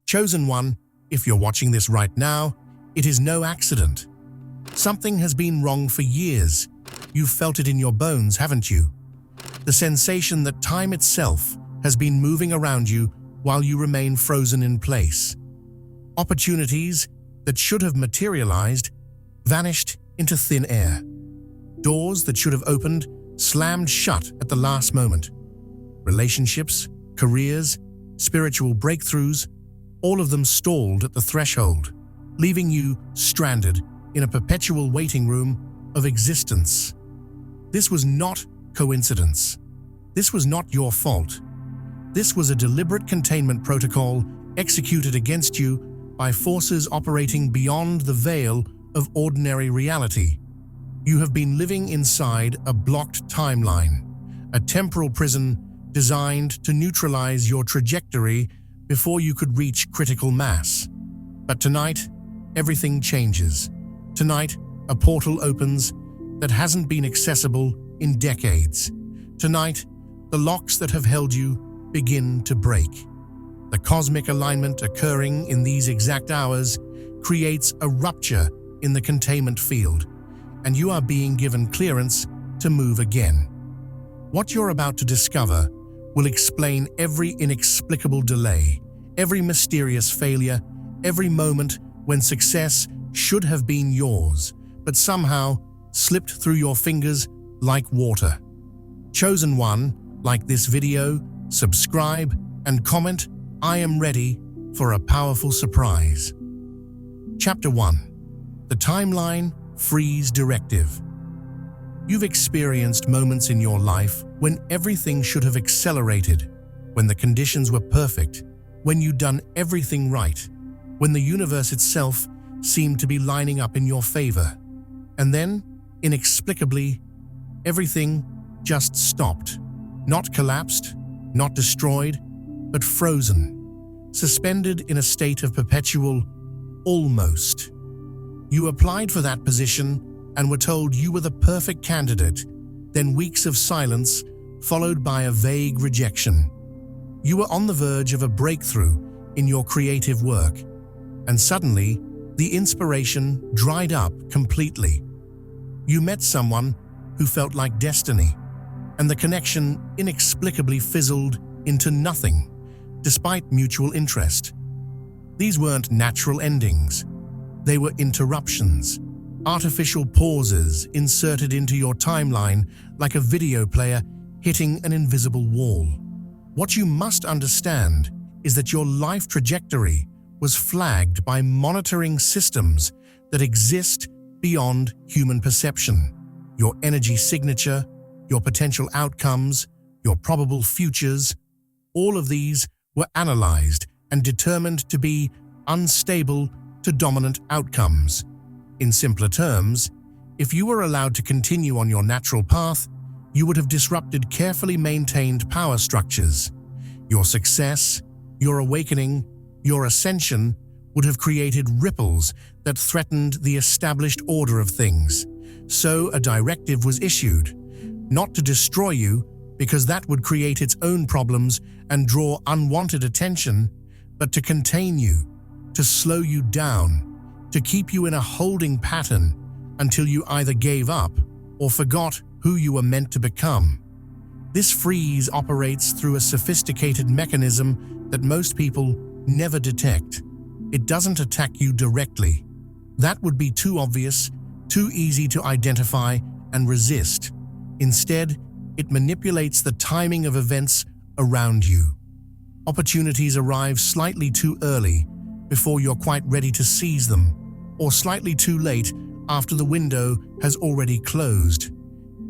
Chosen one, if you're watching this right now, it is no accident. Something has been wrong for years. You've felt it in your bones, haven't you? The sensation that time itself has been moving around you while you remain frozen in place. Opportunities that should have materialized vanished into thin air. Doors that should have opened slammed shut at the last moment. Relationships, careers, spiritual breakthroughs, all of them stalled at the threshold, leaving you stranded in a perpetual waiting room of existence. This was not coincidence. This was not your fault. This was a deliberate containment protocol executed against you by forces operating beyond the veil of ordinary reality. You have been living inside a blocked timeline, a temporal prison designed to neutralize your trajectory before you could reach critical mass. But tonight, everything changes. Tonight, a portal opens that hasn't been accessible in decades. Tonight, the locks that have held you begin to break. The cosmic alignment occurring in these exact hours creates a rupture in the containment field, and you are being given clearance to move again. What you're about to discover will explain every inexplicable delay, every mysterious failure, every moment when success should have been yours, but somehow slipped through your fingers like water. Chosen one, like this video, subscribe, and comment, I am ready for a powerful surprise. Chapter 1. The Timeline Freeze Directive. You've experienced moments in your life when everything should have accelerated, when the conditions were perfect, when you'd done everything right, when the universe itself seemed to be lining up in your favor. And then, inexplicably, everything just stopped. Not collapsed, not destroyed, but frozen, suspended in a state of perpetual almost. You applied for that position and were told you were the perfect candidate, then weeks of silence followed by a vague rejection. You were on the verge of a breakthrough in your creative work, and suddenly the inspiration dried up completely. You met someone who felt like destiny, and the connection inexplicably fizzled into nothing, despite mutual interest. These weren't natural endings. They were interruptions, artificial pauses inserted into your timeline like a video player hitting an invisible wall. What you must understand is that your life trajectory was flagged by monitoring systems that exist beyond human perception. Your energy signature, your potential outcomes, your probable futures, all of these were analyzed and determined to be unstable to dominant outcomes. In simpler terms, if you were allowed to continue on your natural path, you would have disrupted carefully maintained power structures. Your success, your awakening, your ascension would have created ripples that threatened the established order of things. So a directive was issued, not to destroy you, because that would create its own problems and draw unwanted attention, but to contain you, to slow you down, to keep you in a holding pattern until you either gave up or forgot who you were meant to become. This freeze operates through a sophisticated mechanism that most people never detect. It doesn't attack you directly. That would be too obvious, too easy to identify and resist. Instead, it manipulates the timing of events around you. Opportunities arrive slightly too early, before you're quite ready to seize them, or slightly too late after the window has already closed.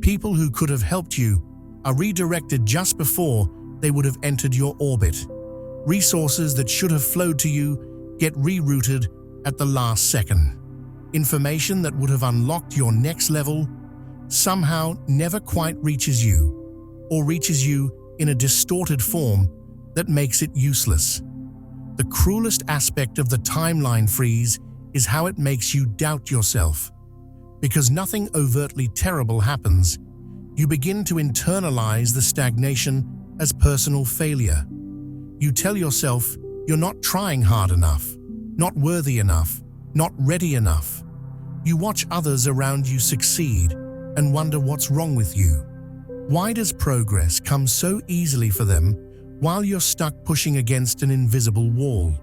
People who could have helped you are redirected just before they would have entered your orbit. Resources that should have flowed to you get rerouted at the last second. Information that would have unlocked your next level somehow never quite reaches you, or reaches you in a distorted form that makes it useless. The cruelest aspect of the timeline freeze is how it makes you doubt yourself. Because nothing overtly terrible happens, you begin to internalize the stagnation as personal failure. You tell yourself You're not trying hard enough, not worthy enough, not ready enough. You watch others around you succeed and wonder what's wrong with you. Why does progress come so easily for them while you're stuck pushing against an invisible wall?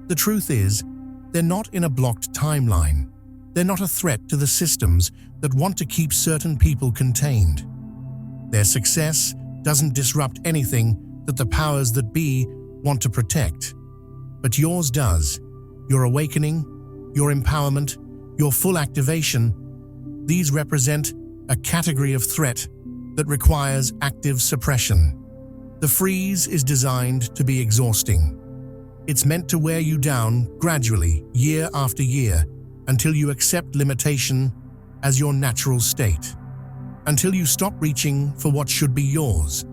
The truth is, they're not in a blocked timeline. They're not a threat to the systems that want to keep certain people contained. Their success doesn't disrupt anything that the powers that be want to protect. But yours does. Your awakening, your empowerment, your full activation, these represent a category of threat that requires active suppression. The freeze is designed to be exhausting. It's meant to wear you down gradually, year after year, until you accept limitation as your natural state. Until you stop reaching for what should be yours.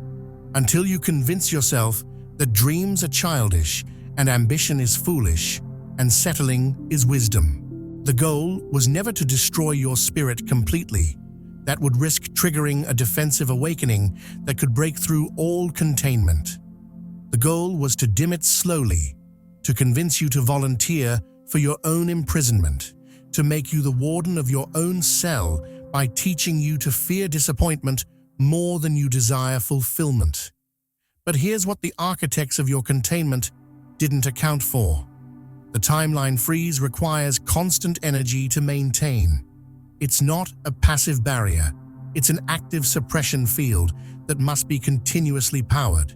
Until you convince yourself that dreams are childish and ambition is foolish and settling is wisdom. The goal was never to destroy your spirit completely. That would risk triggering a defensive awakening that could break through all containment. The goal was to dim it slowly, to convince you to volunteer for your own imprisonment, to make you the warden of your own cell by teaching you to fear disappointment more than you desire fulfillment. But here's what the architects of your containment didn't account for. The timeline freeze requires constant energy to maintain. It's not a passive barrier. It's an active suppression field that must be continuously powered.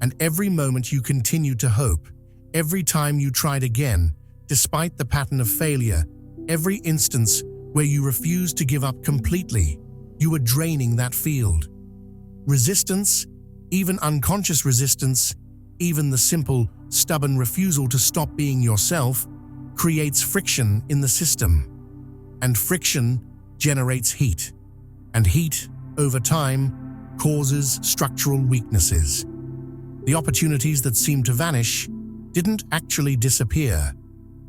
And every moment you continue to hope, every time you tried again, despite the pattern of failure, every instance where you refused to give up completely, you were draining that field. Resistance, even unconscious resistance, even the simple, stubborn refusal to stop being yourself, creates friction in the system. And friction generates heat. And heat, over time, causes structural weaknesses. The opportunities that seemed to vanish didn't actually disappear.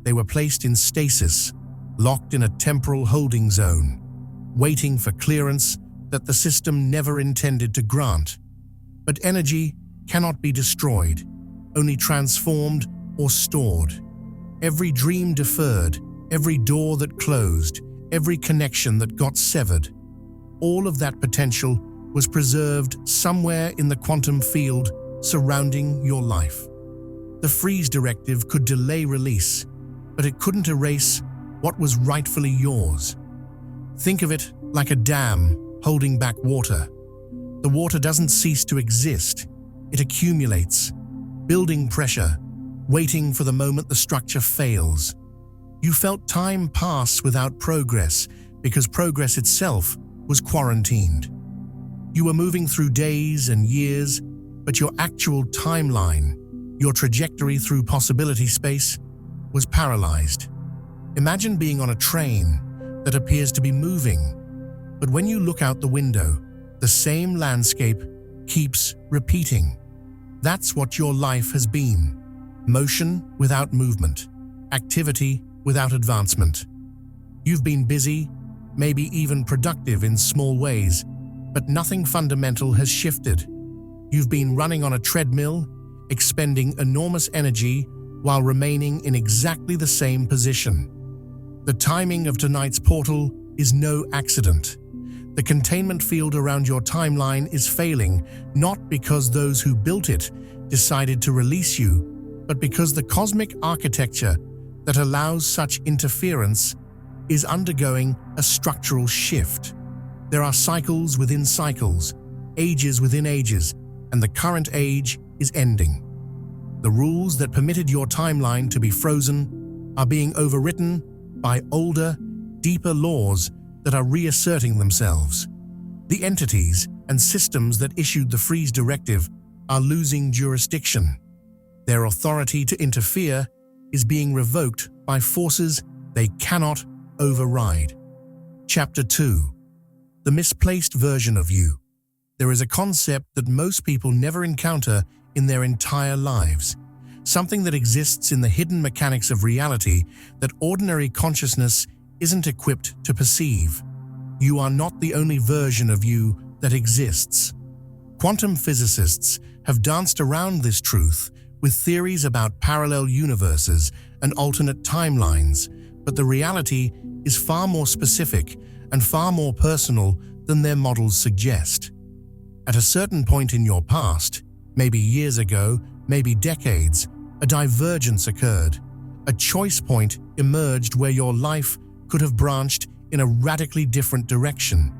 They were placed in stasis, locked in a temporal holding zone, waiting for clearance that the system never intended to grant. But energy cannot be destroyed, only transformed or stored. Every dream deferred, every door that closed, every connection that got severed, all of that potential was preserved somewhere in the quantum field surrounding your life. The freeze directive could delay release, but it couldn't erase what was rightfully yours. Think of it like a dam holding back water. The water doesn't cease to exist. It accumulates, building pressure, waiting for the moment the structure fails. You felt time pass without progress because progress itself was quarantined. You were moving through days and years, but your actual timeline, your trajectory through possibility space, was paralyzed. Imagine being on a train that appears to be moving, but when you look out the window, the same landscape keeps repeating. That's what your life has been. Motion without movement, activity without advancement. You've been busy, maybe even productive in small ways, but nothing fundamental has shifted. You've been running on a treadmill, expending enormous energy while remaining in exactly the same position. The timing of tonight's portal is no accident. The containment field around your timeline is failing, not because those who built it decided to release you, but because the cosmic architecture that allows such interference is undergoing a structural shift. There are cycles within cycles, ages within ages, and the current age is ending. The rules that permitted your timeline to be frozen are being overwritten by older, deeper laws that are reasserting themselves. The entities and systems that issued the freeze directive are losing jurisdiction. Their authority to interfere is being revoked by forces they cannot override. Chapter 2. The misplaced version of you. There is a concept that most people never encounter in their entire lives, something that exists in the hidden mechanics of reality that ordinary consciousness isn't equipped to perceive. You are not the only version of you that exists. Quantum physicists have danced around this truth with theories about parallel universes and alternate timelines, but the reality is far more specific and far more personal than their models suggest. At a certain point in your past, maybe years ago, maybe decades, a divergence occurred. A choice point emerged where your life could have branched in a radically different direction.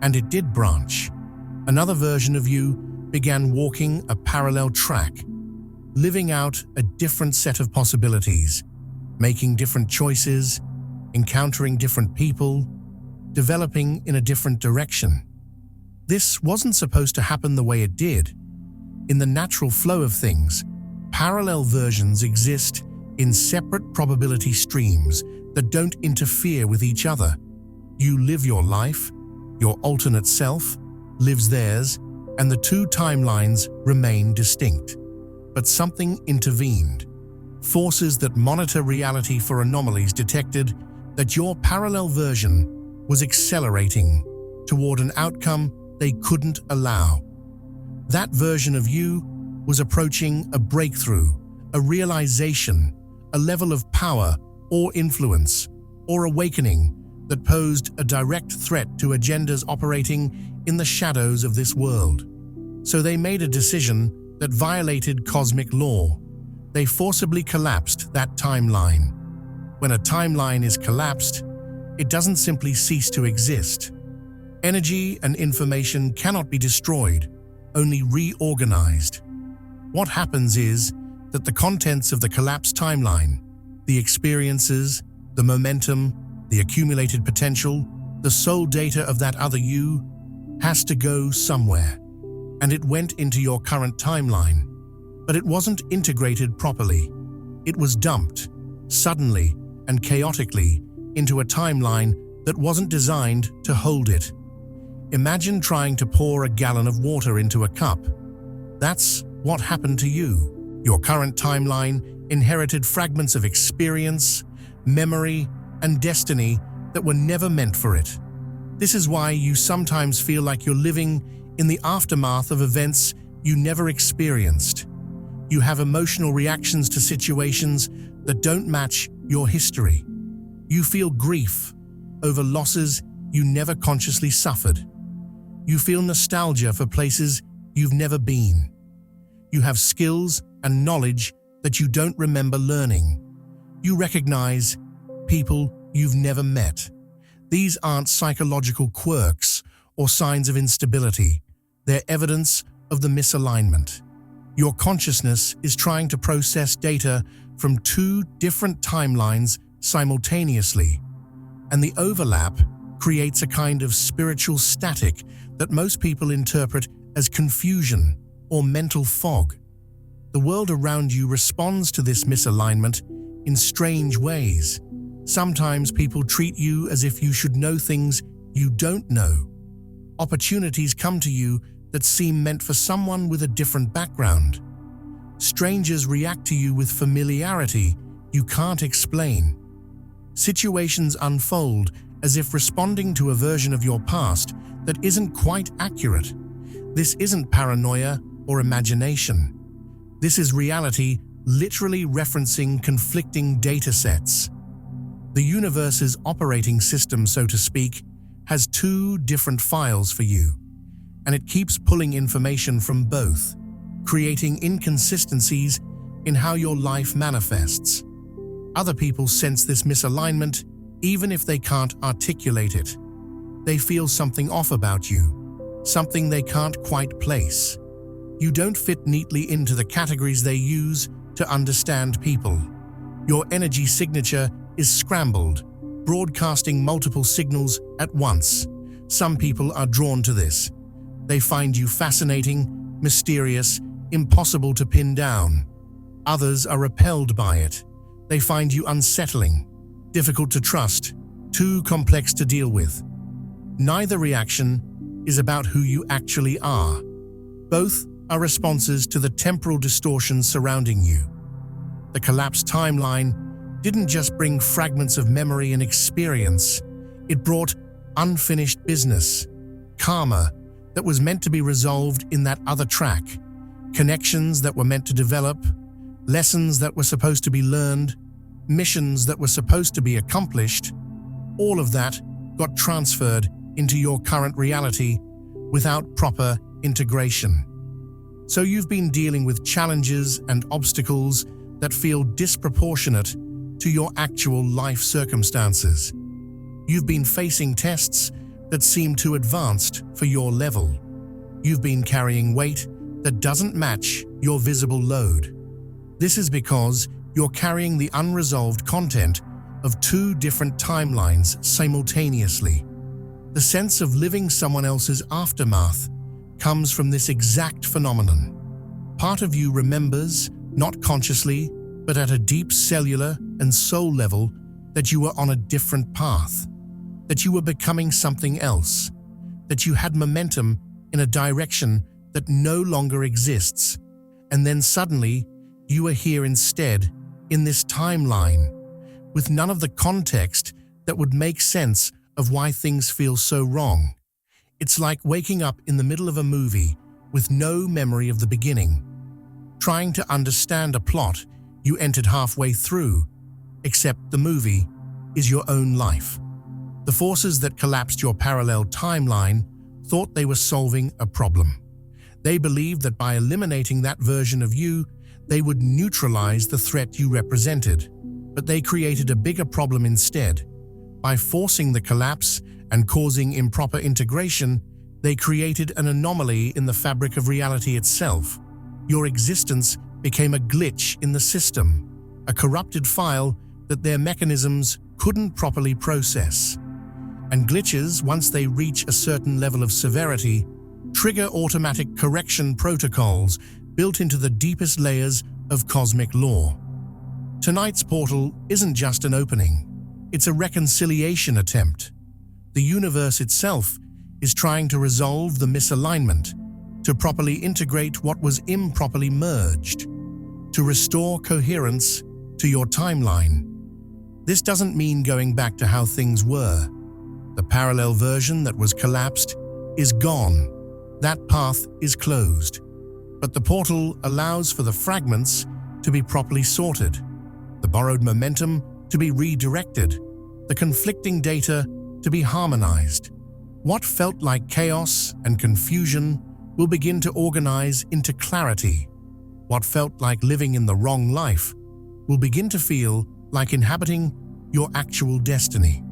And it did branch. Another version of you began walking a parallel track, living out a different set of possibilities, making different choices, encountering different people, developing in a different direction. This wasn't supposed to happen the way it did. In the natural flow of things, parallel versions exist in separate probability streams that don't interfere with each other. You live your life, your alternate self lives theirs, and the two timelines remain distinct. But something intervened. Forces that monitor reality for anomalies detected that your parallel version was accelerating toward an outcome they couldn't allow. That version of you was approaching a breakthrough, a realization, a level of power or influence or awakening that posed a direct threat to agendas operating in the shadows of this world. So they made a decision that violated cosmic law. They forcibly collapsed that timeline. When a timeline is collapsed, it doesn't simply cease to exist. Energy and information cannot be destroyed, only reorganized. What happens is that the contents of the collapsed timeline, the experiences, the momentum, the accumulated potential, the soul data of that other you, has to go somewhere. And it went into your current timeline. But it wasn't integrated properly. It was dumped, suddenly and chaotically, into a timeline that wasn't designed to hold it. Imagine trying to pour a gallon of water into a cup. That's what happened to you. Your current timeline inherited fragments of experience, memory, and destiny that were never meant for it. This is why you sometimes feel like you're living in the aftermath of events you never experienced. You have emotional reactions to situations that don't match your history. You feel grief over losses you never consciously suffered. You feel nostalgia for places you've never been. You have skills and knowledge that you don't remember learning. You recognize people you've never met. These aren't psychological quirks or signs of instability. They're evidence of the misalignment. Your consciousness is trying to process data from two different timelines simultaneously, and the overlap creates a kind of spiritual static that most people interpret as confusion or mental fog. The world around you responds to this misalignment in strange ways. Sometimes people treat you as if you should know things you don't know. Opportunities come to you that seem meant for someone with a different background. Strangers react to you with familiarity you can't explain. Situations unfold as if responding to a version of your past that isn't quite accurate. This isn't paranoia or imagination. This is reality literally referencing conflicting data sets. The universe's operating system, so to speak, has two different files for you, and it keeps pulling information from both, creating inconsistencies in how your life manifests. Other people sense this misalignment even if they can't articulate it. They feel something off about you, something they can't quite place. You don't fit neatly into the categories they use to understand people. Your energy signature is scrambled, broadcasting multiple signals at once. Some people are drawn to this. They find you fascinating, mysterious, impossible to pin down. Others are repelled by it. They find you unsettling, difficult to trust, too complex to deal with. Neither reaction is about who you actually are. Both are responses to the temporal distortions surrounding you. The collapsed timeline didn't just bring fragments of memory and experience. It brought unfinished business, karma that was meant to be resolved in that other track, connections that were meant to develop, lessons that were supposed to be learned, missions that were supposed to be accomplished, all of that got transferred into your current reality without proper integration. So you've been dealing with challenges and obstacles that feel disproportionate to your actual life circumstances. You've been facing tests that seem too advanced for your level. You've been carrying weight that doesn't match your visible load. This is because you're carrying the unresolved content of two different timelines simultaneously. The sense of living someone else's aftermath comes from this exact phenomenon. Part of you remembers, not consciously, but at a deep cellular and soul level, that you were on a different path, that you were becoming something else, that you had momentum in a direction that no longer exists, and then suddenly you are here instead, in this timeline, with none of the context that would make sense of why things feel so wrong. It's like waking up in the middle of a movie with no memory of the beginning, trying to understand a plot you entered halfway through, except the movie is your own life. The forces that collapsed your parallel timeline thought they were solving a problem. They believed that by eliminating that version of you, they would neutralize the threat you represented. But they created a bigger problem instead. By forcing the collapse and causing improper integration, they created an anomaly in the fabric of reality itself. Your existence became a glitch in the system, a corrupted file that their mechanisms couldn't properly process. And glitches, once they reach a certain level of severity, trigger automatic correction protocols built into the deepest layers of cosmic law. Tonight's portal isn't just an opening, it's a reconciliation attempt. The universe itself is trying to resolve the misalignment, to properly integrate what was improperly merged, to restore coherence to your timeline. This doesn't mean going back to how things were. The parallel version that was collapsed is gone. That path is closed. But the portal allows for the fragments to be properly sorted, the borrowed momentum to be redirected, the conflicting data to be harmonized. What felt like chaos and confusion will begin to organize into clarity. What felt like living in the wrong life will begin to feel like inhabiting your actual destiny.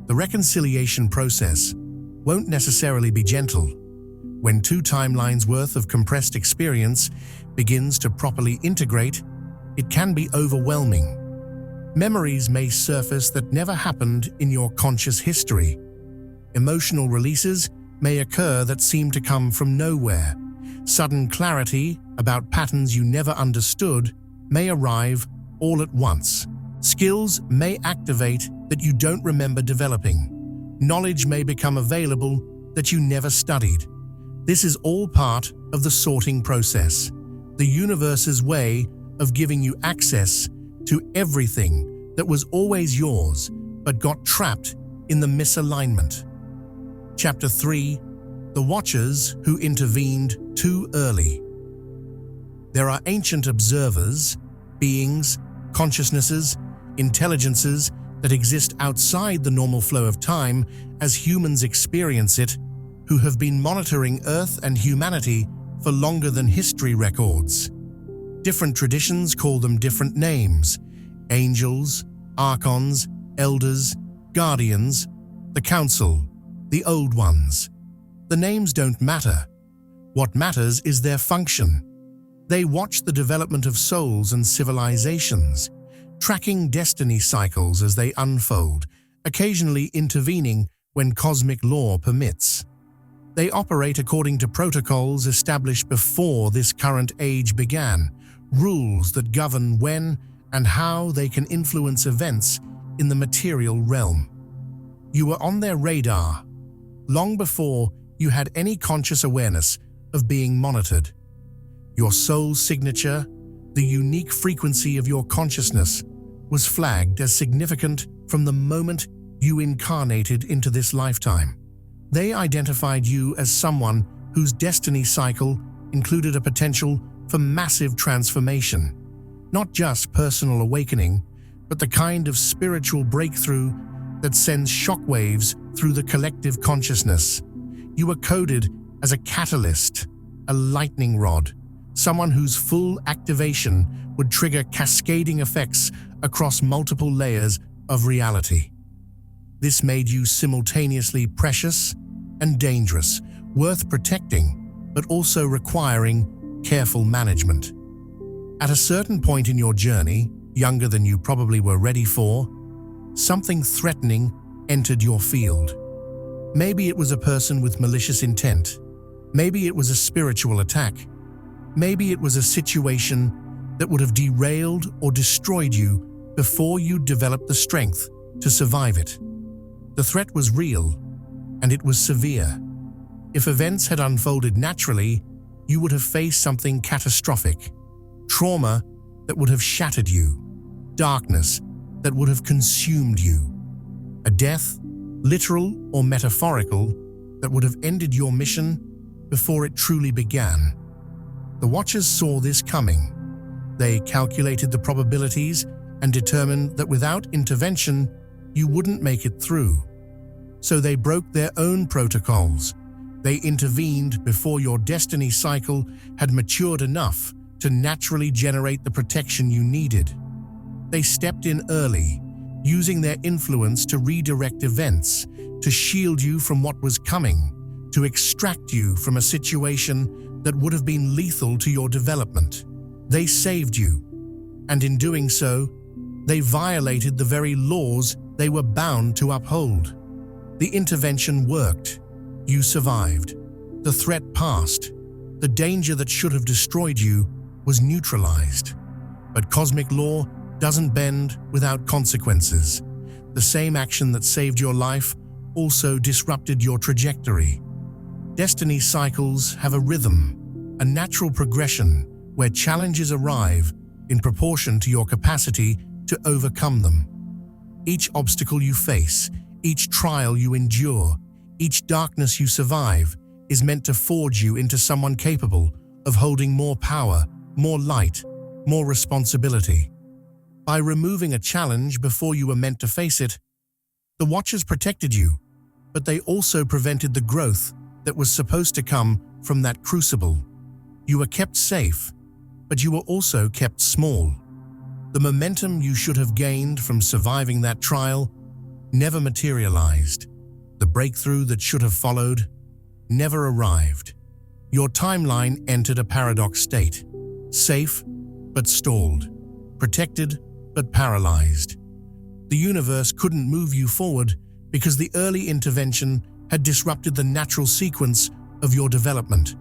The reconciliation process won't necessarily be gentle. When two timelines worth of compressed experience begins to properly integrate, it can be overwhelming. Memories may surface that never happened in your conscious history. Emotional releases may occur that seem to come from nowhere. Sudden clarity about patterns you never understood may arrive all at once. Skills may activate that you don't remember developing. Knowledge may become available that you never studied. This is all part of the sorting process, the universe's way of giving you access to everything that was always yours but got trapped in the misalignment. Chapter 3: The Watchers Who Intervened Too Early. There are ancient observers, beings, consciousnesses, intelligences that exist outside the normal flow of time as humans experience it, who have been monitoring Earth and humanity for longer than history records. Different traditions call them different names: angels, archons, elders, guardians, the council, the old ones. The names don't matter. What matters is their function. They watch the development of souls and civilizations, tracking destiny cycles as they unfold, occasionally intervening when cosmic law permits. They operate according to protocols established before this current age began, rules that govern when and how they can influence events in the material realm. You were on their radar long before you had any conscious awareness of being monitored. Your soul signature, the unique frequency of your consciousness, was flagged as significant from the moment you incarnated into this lifetime. They identified you as someone whose destiny cycle included a potential for massive transformation. Not just personal awakening, but the kind of spiritual breakthrough that sends shockwaves through the collective consciousness. You were coded as a catalyst, a lightning rod, someone whose full activation would trigger cascading effects across multiple layers of reality. This made you simultaneously precious and dangerous, worth protecting, but also requiring careful management. At a certain point in your journey, younger than you probably were ready for, something threatening entered your field. Maybe it was a person with malicious intent. Maybe it was a spiritual attack. Maybe it was a situation that would have derailed or destroyed you before you developed the strength to survive it. The threat was real, and it was severe. If events had unfolded naturally, you would have faced something catastrophic. Trauma that would have shattered you. Darkness that would have consumed you. A death, literal or metaphorical, that would have ended your mission before it truly began. The Watchers saw this coming. They calculated the probabilities and determined that without intervention, you wouldn't make it through. So they broke their own protocols. They intervened before your destiny cycle had matured enough to naturally generate the protection you needed. They stepped in early, using their influence to redirect events, to shield you from what was coming, to extract you from a situation that would have been lethal to your development. They saved you, and in doing so, they violated the very laws they were bound to uphold. The intervention worked. You survived. The threat passed. The danger that should have destroyed you was neutralized. But cosmic law doesn't bend without consequences. The same action that saved your life also disrupted your trajectory. Destiny cycles have a rhythm, a natural progression where challenges arrive in proportion to your capacity to overcome them. Each obstacle you face, each trial you endure, each darkness you survive is meant to forge you into someone capable of holding more power, more light, more responsibility. By removing a challenge before you were meant to face it, the Watchers protected you, but they also prevented the growth that was supposed to come from that crucible. You were kept safe, but you were also kept small. The momentum you should have gained from surviving that trial never materialized. The breakthrough that should have followed never arrived. Your timeline entered a paradox state, safe but stalled, protected but paralyzed. The universe couldn't move you forward because the early intervention had disrupted the natural sequence of your development.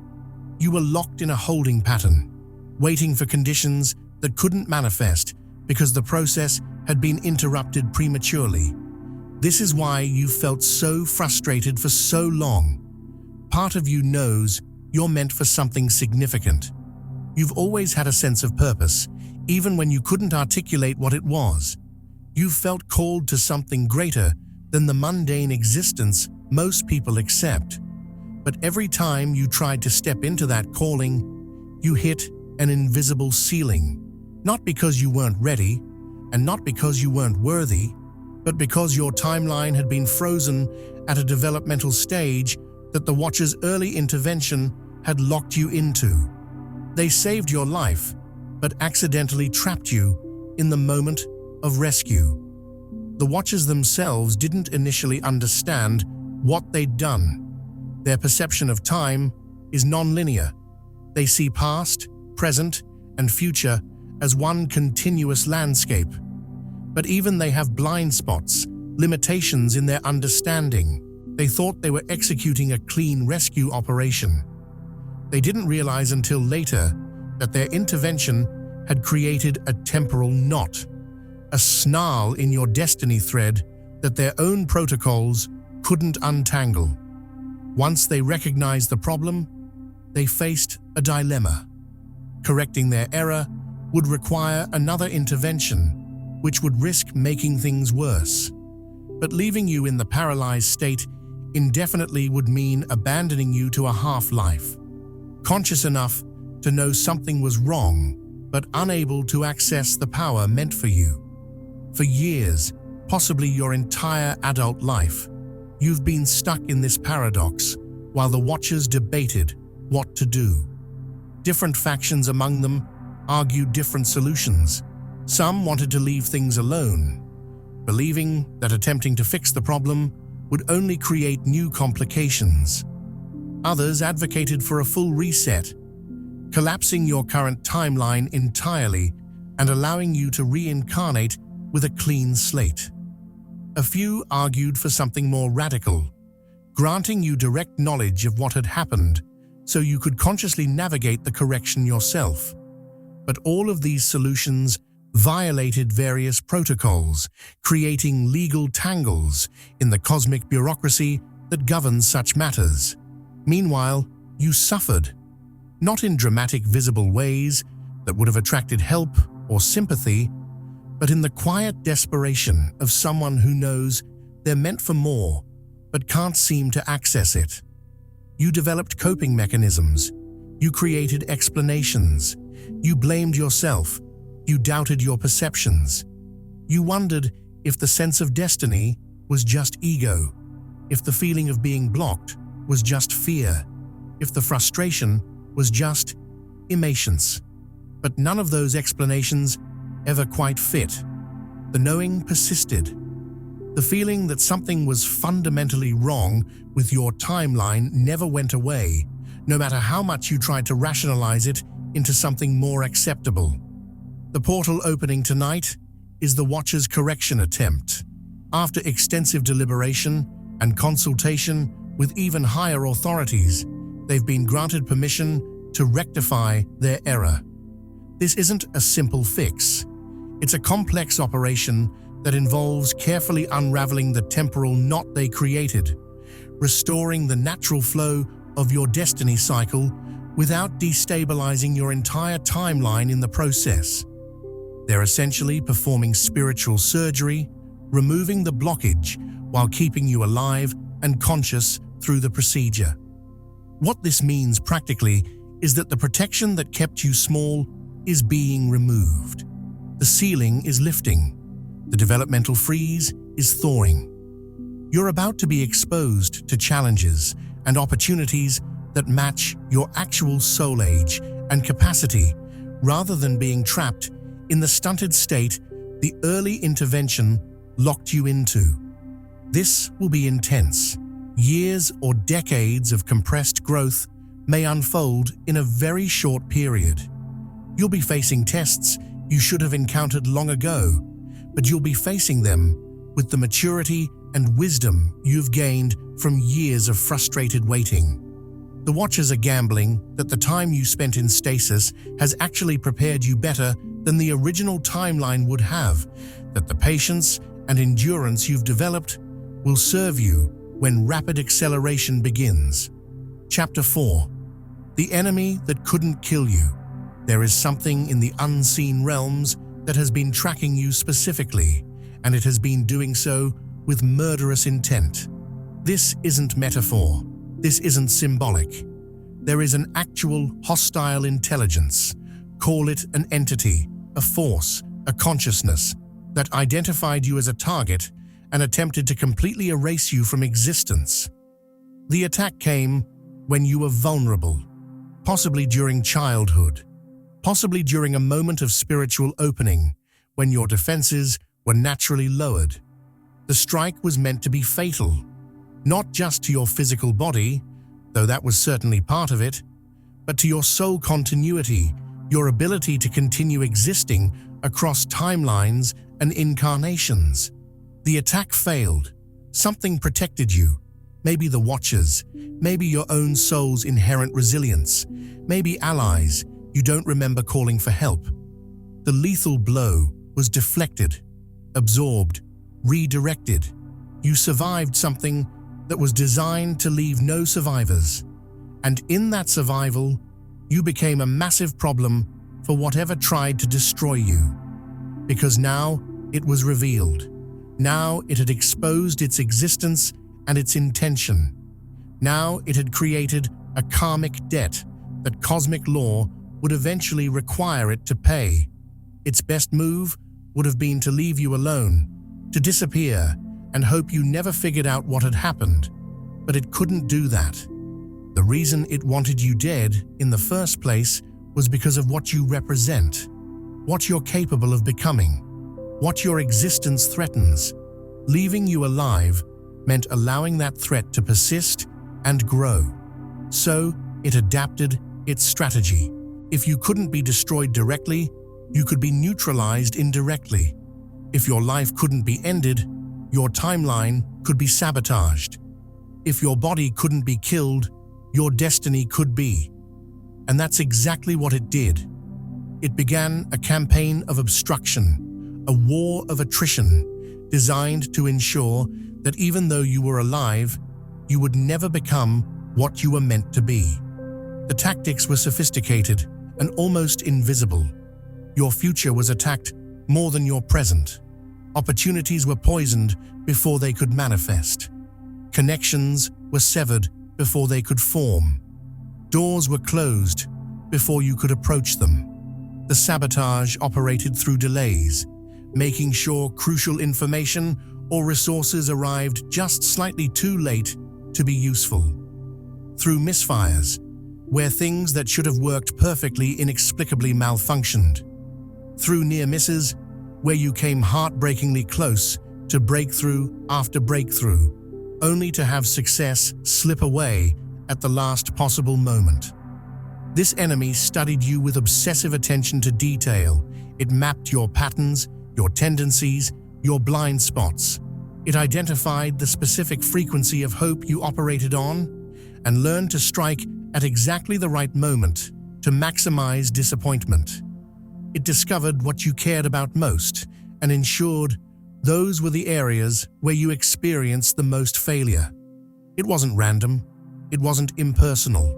You were locked in a holding pattern, waiting for conditions that couldn't manifest because the process had been interrupted prematurely. This is why you felt so frustrated for so long. Part of you knows you're meant for something significant. You've always had a sense of purpose, even when you couldn't articulate what it was. You felt called to something greater than the mundane existence most people accept. But every time you tried to step into that calling, you hit an invisible ceiling. Not because you weren't ready, and not because you weren't worthy, but because your timeline had been frozen at a developmental stage that the Watcher's early intervention had locked you into. They saved your life, but accidentally trapped you in the moment of rescue. The Watchers themselves didn't initially understand what they'd done. Their perception of time is non-linear. They see past, present, and future as one continuous landscape. But even they have blind spots, limitations in their understanding. They thought they were executing a clean rescue operation. They didn't realize until later that their intervention had created a temporal knot, a snarl in your destiny thread that their own protocols couldn't untangle. Once they recognized the problem, they faced a dilemma. Correcting their error would require another intervention, which would risk making things worse. But leaving you in the paralyzed state indefinitely would mean abandoning you to a half-life. Conscious enough to know something was wrong, but unable to access the power meant for you. For years, possibly your entire adult life, you've been stuck in this paradox while the Watchers debated what to do. Different factions among them argued different solutions. Some wanted to leave things alone, believing that attempting to fix the problem would only create new complications. Others advocated for a full reset, collapsing your current timeline entirely and allowing you to reincarnate with a clean slate. A few argued for something more radical, granting you direct knowledge of what had happened so you could consciously navigate the correction yourself. But all of these solutions violated various protocols, creating legal tangles in the cosmic bureaucracy that governs such matters. Meanwhile, you suffered, not in dramatic visible ways that would have attracted help or sympathy, but in the quiet desperation of someone who knows they're meant for more but can't seem to access it. You developed coping mechanisms. You created explanations. You blamed yourself. You doubted your perceptions. You wondered if the sense of destiny was just ego, if the feeling of being blocked was just fear, if the frustration was just impatience. But none of those explanations ever quite fit. The knowing persisted. The feeling that something was fundamentally wrong with your timeline never went away, no matter how much you tried to rationalize it into something more acceptable. The portal opening tonight is the Watcher's correction attempt. After extensive deliberation and consultation with even higher authorities, they've been granted permission to rectify their error. This isn't a simple fix. It's a complex operation that involves carefully unraveling the temporal knot they created, restoring the natural flow of your destiny cycle without destabilizing your entire timeline in the process. They're essentially performing spiritual surgery, removing the blockage while keeping you alive and conscious through the procedure. What this means practically is that the protection that kept you small is being removed. The ceiling is lifting. The developmental freeze is thawing. You're about to be exposed to challenges and opportunities that match your actual soul age and capacity, rather than being trapped in the stunted state the early intervention locked you into. This will be intense. Years or decades of compressed growth may unfold in a very short period. You'll be facing tests you should have encountered long ago, but you'll be facing them with the maturity and wisdom you've gained from years of frustrated waiting. The Watchers are gambling that the time you spent in stasis has actually prepared you better than the original timeline would have, that the patience and endurance you've developed will serve you when rapid acceleration begins. Chapter 4. The enemy that couldn't kill you. There is something in the unseen realms that has been tracking you specifically, and it has been doing so with murderous intent. This isn't metaphor. This isn't symbolic. There is an actual hostile intelligence. Call it an entity, a force, a consciousness that identified you as a target and attempted to completely erase you from existence. The attack came when you were vulnerable, possibly during childhood, possibly during a moment of spiritual opening when your defenses were naturally lowered. The strike was meant to be fatal, not just to your physical body, though that was certainly part of it, but to your soul continuity, your ability to continue existing across timelines and incarnations. The attack failed. Something protected you. Maybe the Watchers, maybe your own soul's inherent resilience, maybe allies you don't remember calling for help. The lethal blow was deflected, absorbed, redirected. You survived something that was designed to leave no survivors. And in that survival, you became a massive problem for whatever tried to destroy you. Because now it was revealed. Now it had exposed its existence and its intention. Now it had created a karmic debt that cosmic law would eventually require it to pay. Its best move would have been to leave you alone, to disappear, and hope you never figured out what had happened. But it couldn't do that. The reason it wanted you dead in the first place was because of what you represent, what you're capable of becoming, what your existence threatens. Leaving you alive meant allowing that threat to persist and grow. So, it adapted its strategy. If you couldn't be destroyed directly, you could be neutralized indirectly. If your life couldn't be ended, your timeline could be sabotaged. If your body couldn't be killed, your destiny could be. And that's exactly what it did. It began a campaign of obstruction, a war of attrition, designed to ensure that even though you were alive, you would never become what you were meant to be. The tactics were sophisticated and almost invisible. Your future was attacked more than your present. Opportunities were poisoned before they could manifest. Connections were severed before they could form. Doors were closed before you could approach them. The sabotage operated through delays, making sure crucial information or resources arrived just slightly too late to be useful. Through misfires, where things that should have worked perfectly inexplicably malfunctioned. Through near misses, where you came heartbreakingly close to breakthrough after breakthrough, only to have success slip away at the last possible moment. This enemy studied you with obsessive attention to detail. It mapped your patterns, your tendencies, your blind spots. It identified the specific frequency of hope you operated on and learned to strike at exactly the right moment to maximize disappointment. It discovered what you cared about most and ensured those were the areas where you experienced the most failure. It wasn't random. It wasn't impersonal.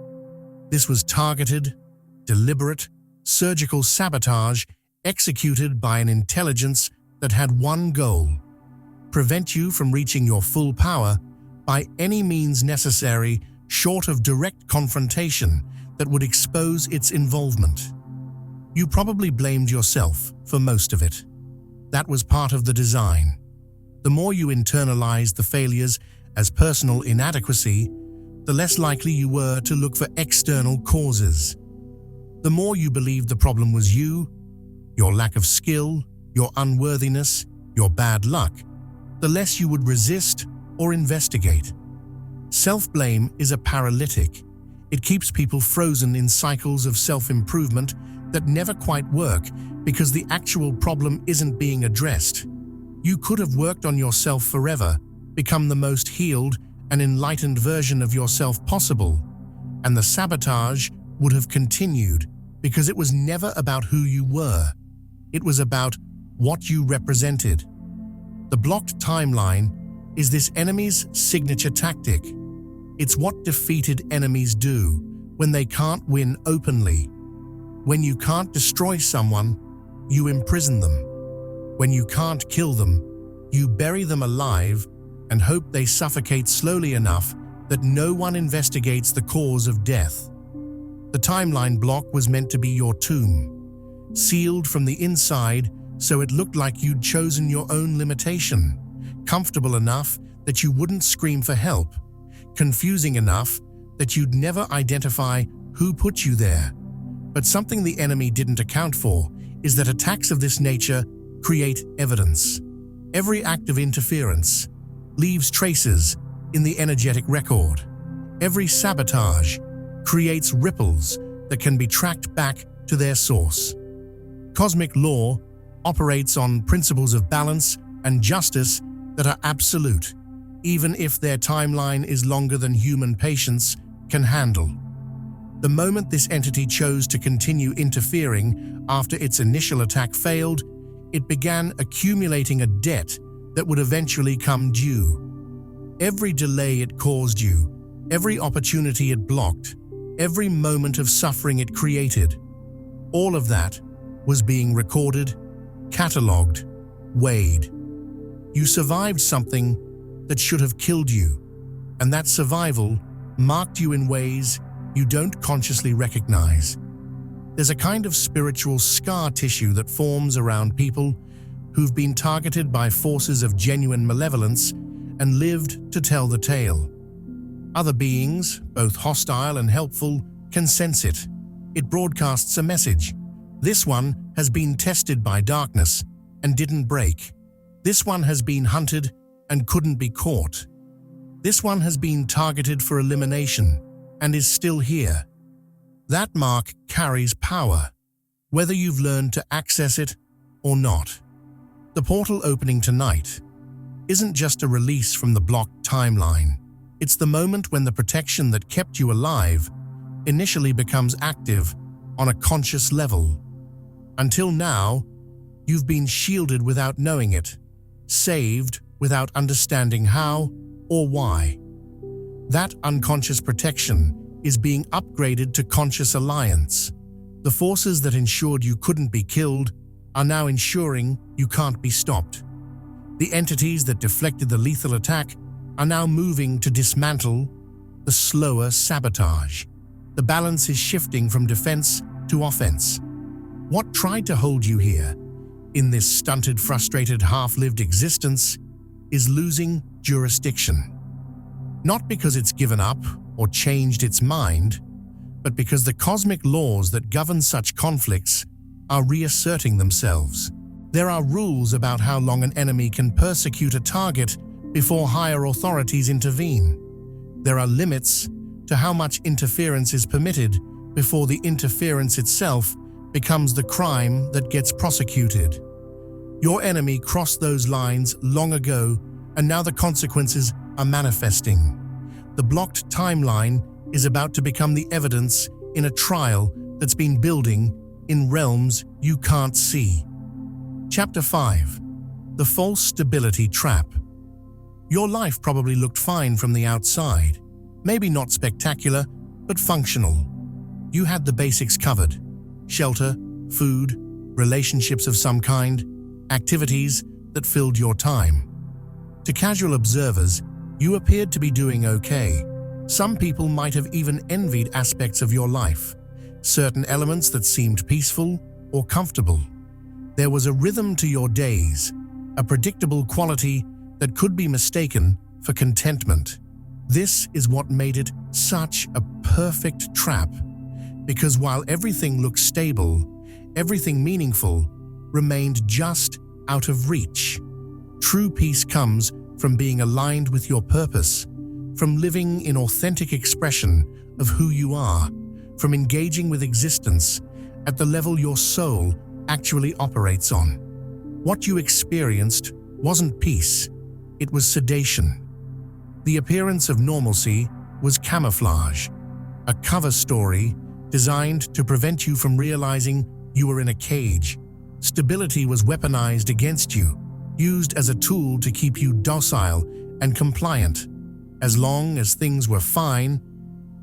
This was targeted, deliberate, surgical sabotage executed by an intelligence that had one goal: prevent you from reaching your full power by any means necessary short of direct confrontation that would expose its involvement. You probably blamed yourself for most of it. That was part of the design. The more you internalized the failures as personal inadequacy, the less likely you were to look for external causes. The more you believed the problem was you, your lack of skill, your unworthiness, your bad luck, the less you would resist or investigate. Self-blame is a paralytic. It keeps people frozen in cycles of self-improvement that never quite work because the actual problem isn't being addressed. You could have worked on yourself forever, become the most healed and enlightened version of yourself possible, and the sabotage would have continued because it was never about who you were. It was about what you represented. The blocked timeline is this enemy's signature tactic. It's what defeated enemies do when they can't win openly. When you can't destroy someone, you imprison them. When you can't kill them, you bury them alive and hope they suffocate slowly enough that no one investigates the cause of death. The timeline block was meant to be your tomb, sealed from the inside so it looked like you'd chosen your own limitation, comfortable enough that you wouldn't scream for help, confusing enough that you'd never identify who put you there. But something the enemy didn't account for is that attacks of this nature create evidence. Every act of interference leaves traces in the energetic record. Every sabotage creates ripples that can be tracked back to their source. Cosmic law operates on principles of balance and justice that are absolute, even if their timeline is longer than human patience can handle. The moment this entity chose to continue interfering after its initial attack failed, it began accumulating a debt that would eventually come due. Every delay it caused you, every opportunity it blocked, every moment of suffering it created, all of that was being recorded, catalogued, weighed. You survived something that should have killed you, and that survival marked you in ways you don't consciously recognize. There's a kind of spiritual scar tissue that forms around people who've been targeted by forces of genuine malevolence and lived to tell the tale. Other beings, both hostile and helpful, can sense it. It broadcasts a message. This one has been tested by darkness and didn't break. This one has been hunted and couldn't be caught. This one has been targeted for elimination and is still here. That mark carries power, whether you've learned to access it or not. The portal opening tonight isn't just a release from the blocked timeline. It's the moment when the protection that kept you alive initially becomes active on a conscious level. Until now, you've been shielded without knowing it, saved without understanding how or why. That unconscious protection is being upgraded to conscious alliance. The forces that ensured you couldn't be killed are now ensuring you can't be stopped. The entities that deflected the lethal attack are now moving to dismantle the slower sabotage. The balance is shifting from defense to offense. What tried to hold you here, in this stunted, frustrated, half-lived existence, is losing jurisdiction. Not because it's given up or changed its mind, but because the cosmic laws that govern such conflicts are reasserting themselves. There are rules about how long an enemy can persecute a target before higher authorities intervene. There are limits to how much interference is permitted before the interference itself becomes the crime that gets prosecuted. Your enemy crossed those lines long ago, and now the consequences are manifesting. The blocked timeline is about to become the evidence in a trial that's been building in realms you can't see. Chapter 5. The False Stability Trap. Your life probably looked fine from the outside. Maybe not spectacular, but functional. You had the basics covered: shelter, food, relationships of some kind, activities that filled your time. To casual observers, you appeared to be doing okay. Some people might have even envied aspects of your life, certain elements that seemed peaceful or comfortable. There was a rhythm to your days, a predictable quality that could be mistaken for contentment. This is what made it such a perfect trap, because while everything looked stable, everything meaningful remained just out of reach. True peace comes from being aligned with your purpose, from living in authentic expression of who you are, from engaging with existence at the level your soul actually operates on. What you experienced wasn't peace, it was sedation. The appearance of normalcy was camouflage, a cover story designed to prevent you from realizing you were in a cage. Stability was weaponized against you, used as a tool to keep you docile and compliant. As long as things were fine,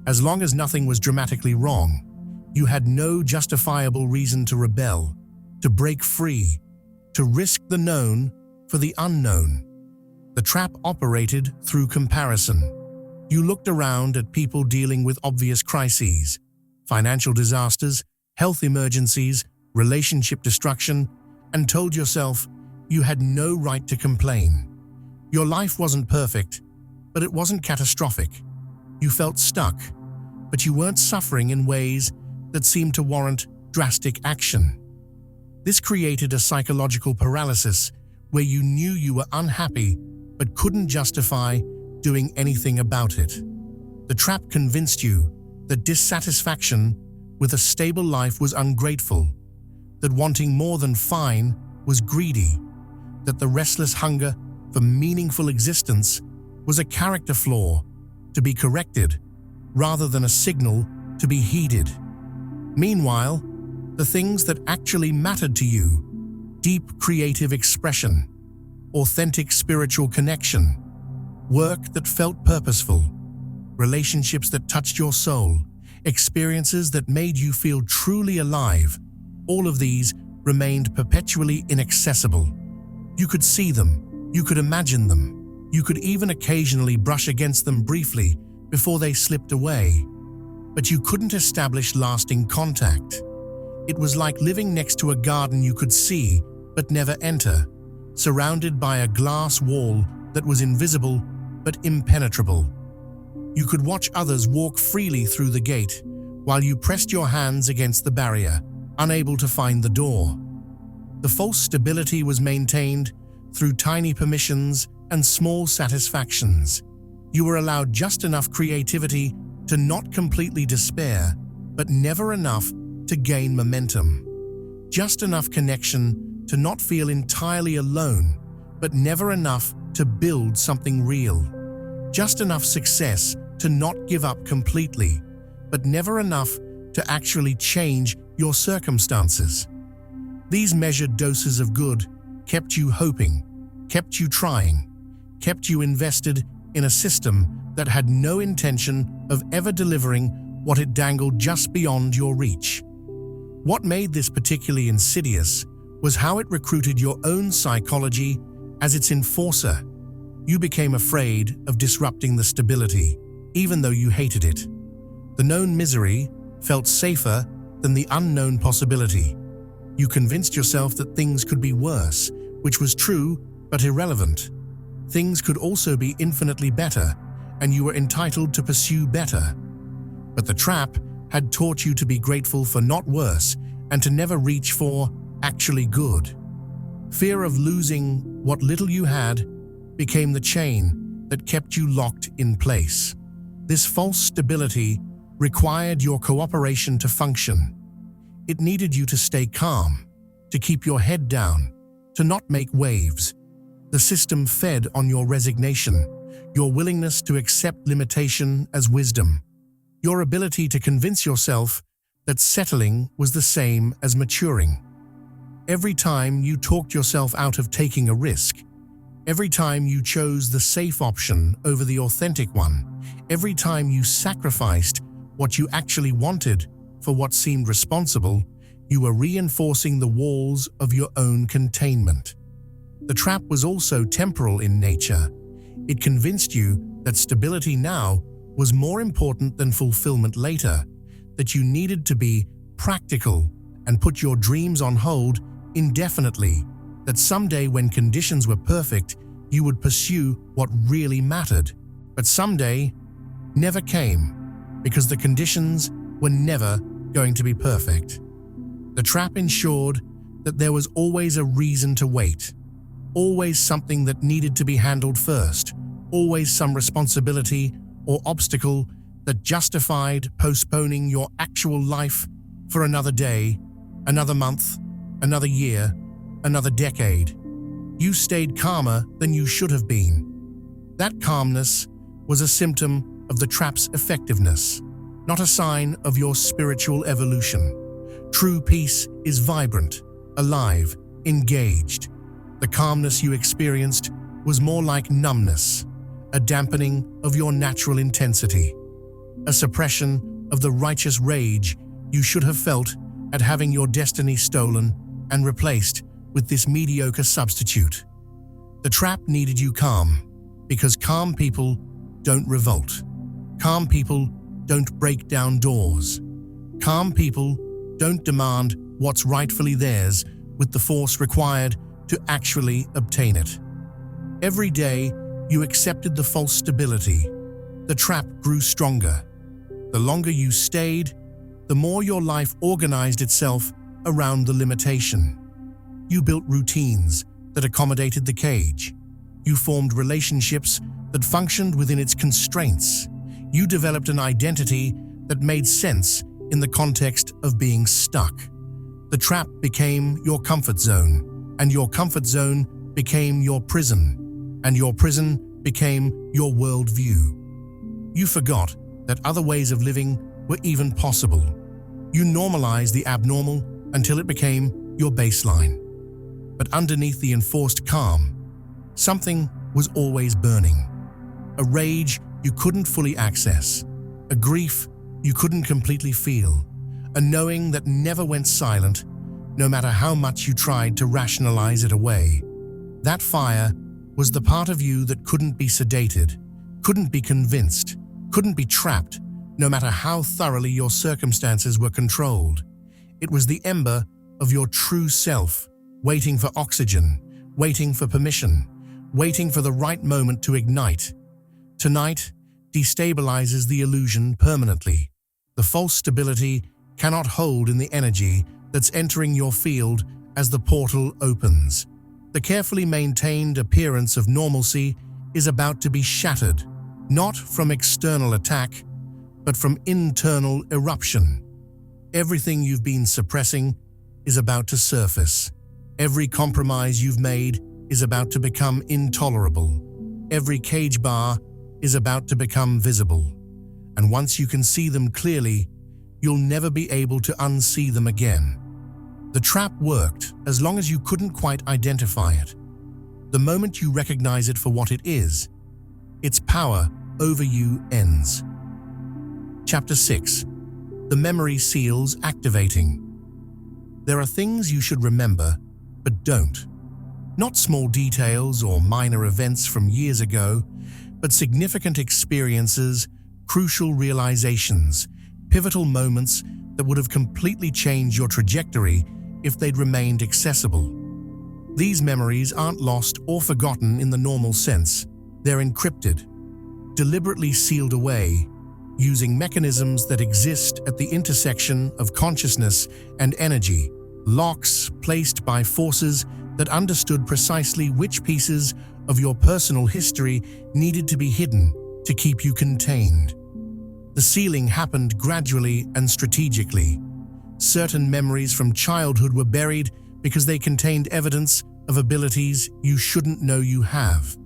as long as nothing was dramatically wrong, you had no justifiable reason to rebel, to break free, to risk the known for the unknown. The trap operated through comparison. You looked around at people dealing with obvious crises, financial disasters, health emergencies, relationship destruction, and told yourself you had no right to complain. Your life wasn't perfect, but it wasn't catastrophic. You felt stuck, but you weren't suffering in ways that seemed to warrant drastic action. This created a psychological paralysis where you knew you were unhappy but couldn't justify doing anything about it. The trap convinced you that dissatisfaction with a stable life was ungrateful, that wanting more than fine was greedy, that the restless hunger for meaningful existence was a character flaw to be corrected rather than a signal to be heeded. Meanwhile, the things that actually mattered to you, deep creative expression, authentic spiritual connection, work that felt purposeful, relationships that touched your soul, experiences that made you feel truly alive, all of these remained perpetually inaccessible. You could see them, you could imagine them, you could even occasionally brush against them briefly before they slipped away, but you couldn't establish lasting contact. It was like living next to a garden you could see but never enter, surrounded by a glass wall that was invisible but impenetrable. You could watch others walk freely through the gate while you pressed your hands against the barrier, unable to find the door. The false stability was maintained through tiny permissions and small satisfactions. You were allowed just enough creativity to not completely despair, but never enough to gain momentum. Just enough connection to not feel entirely alone, but never enough to build something real. Just enough success to not give up completely, but never enough to actually change your circumstances. These measured doses of good kept you hoping, kept you trying, kept you invested in a system that had no intention of ever delivering what it dangled just beyond your reach. What made this particularly insidious was how it recruited your own psychology as its enforcer. You became afraid of disrupting the stability, even though you hated it. The known misery felt safer than the unknown possibility. You convinced yourself that things could be worse, which was true but irrelevant. Things could also be infinitely better, and you were entitled to pursue better. But the trap had taught you to be grateful for not worse and to never reach for actually good. Fear of losing what little you had became the chain that kept you locked in place. This false stability required your cooperation to function. It needed you to stay calm, to keep your head down, to not make waves. The system fed on your resignation, your willingness to accept limitation as wisdom, your ability to convince yourself that settling was the same as maturing. Every time you talked yourself out of taking a risk, every time you chose the safe option over the authentic one, every time you sacrificed what you actually wanted for what seemed responsible, you were reinforcing the walls of your own containment. The trap was also temporal in nature. It convinced you that stability now was more important than fulfillment later, that you needed to be practical and put your dreams on hold indefinitely, that someday when conditions were perfect, you would pursue what really mattered. But someday never came, because the conditions were never going to be perfect. The trap ensured that there was always a reason to wait, always something that needed to be handled first, always some responsibility or obstacle that justified postponing your actual life for another day, another month, another year, another decade. You stayed calmer than you should have been. That calmness was a symptom of the trap's effectiveness, not a sign of your spiritual evolution. True peace is vibrant, alive, engaged. The calmness you experienced was more like numbness, a dampening of your natural intensity, a suppression of the righteous rage you should have felt at having your destiny stolen and replaced with this mediocre substitute. The trap needed you calm, because calm people don't revolt. Calm people don't break down doors. Calm people don't demand what's rightfully theirs with the force required to actually obtain it. Every day, you accepted the false stability. The trap grew stronger. The longer you stayed, the more your life organized itself around the limitation. You built routines that accommodated the cage. You formed relationships that functioned within its constraints. You developed an identity that made sense in the context of being stuck. The trap became your comfort zone, and your comfort zone became your prison, and your prison became your worldview. You forgot that other ways of living were even possible. You normalized the abnormal until it became your baseline. But underneath the enforced calm, something was always burning. A rage you couldn't fully access, a grief you couldn't completely feel, a knowing that never went silent, no matter how much you tried to rationalize it away. That fire was the part of you that couldn't be sedated, couldn't be convinced, couldn't be trapped, no matter how thoroughly your circumstances were controlled. It was the ember of your true self, waiting for oxygen, waiting for permission, waiting for the right moment to ignite. Tonight destabilizes the illusion permanently. The false stability cannot hold in the energy that's entering your field as the portal opens. The carefully maintained appearance of normalcy is about to be shattered, not from external attack, but from internal eruption. Everything you've been suppressing is about to surface. Every compromise you've made is about to become intolerable. Every cage bar is about to become visible. And once you can see them clearly, you'll never be able to unsee them again. The trap worked as long as you couldn't quite identify it. The moment you recognize it for what it is, its power over you ends. Chapter 6. The memory seals activating. There are things you should remember, but don't. Not small details or minor events from years ago, but significant experiences, crucial realizations, pivotal moments that would have completely changed your trajectory if they'd remained accessible. These memories aren't lost or forgotten in the normal sense. They're encrypted, deliberately sealed away, using mechanisms that exist at the intersection of consciousness and energy, locks placed by forces that understood precisely which pieces of your personal history needed to be hidden to keep you contained. The sealing happened gradually and strategically. Certain memories from childhood were buried because they contained evidence of abilities you shouldn't know you have.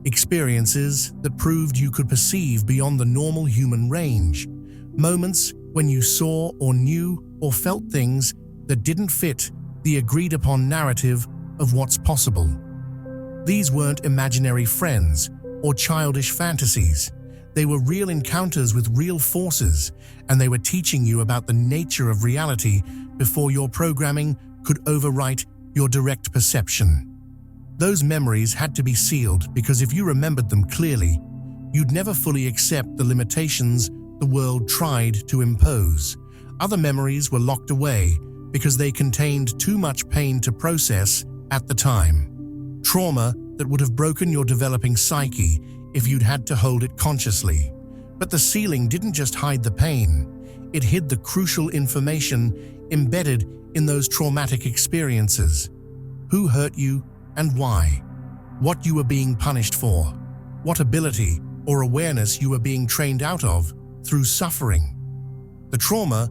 Experiences that proved you could perceive beyond the normal human range. Moments when you saw or knew or felt things that didn't fit the agreed-upon narrative of what's possible. These weren't imaginary friends or childish fantasies. They were real encounters with real forces, and they were teaching you about the nature of reality before your programming could overwrite your direct perception. Those memories had to be sealed because if you remembered them clearly, you'd never fully accept the limitations the world tried to impose. Other memories were locked away because they contained too much pain to process at the time. Trauma that would have broken your developing psyche if you'd had to hold it consciously. But the sealing didn't just hide the pain, it hid the crucial information embedded in those traumatic experiences. Who hurt you and why? What you were being punished for? What ability or awareness you were being trained out of through suffering? The trauma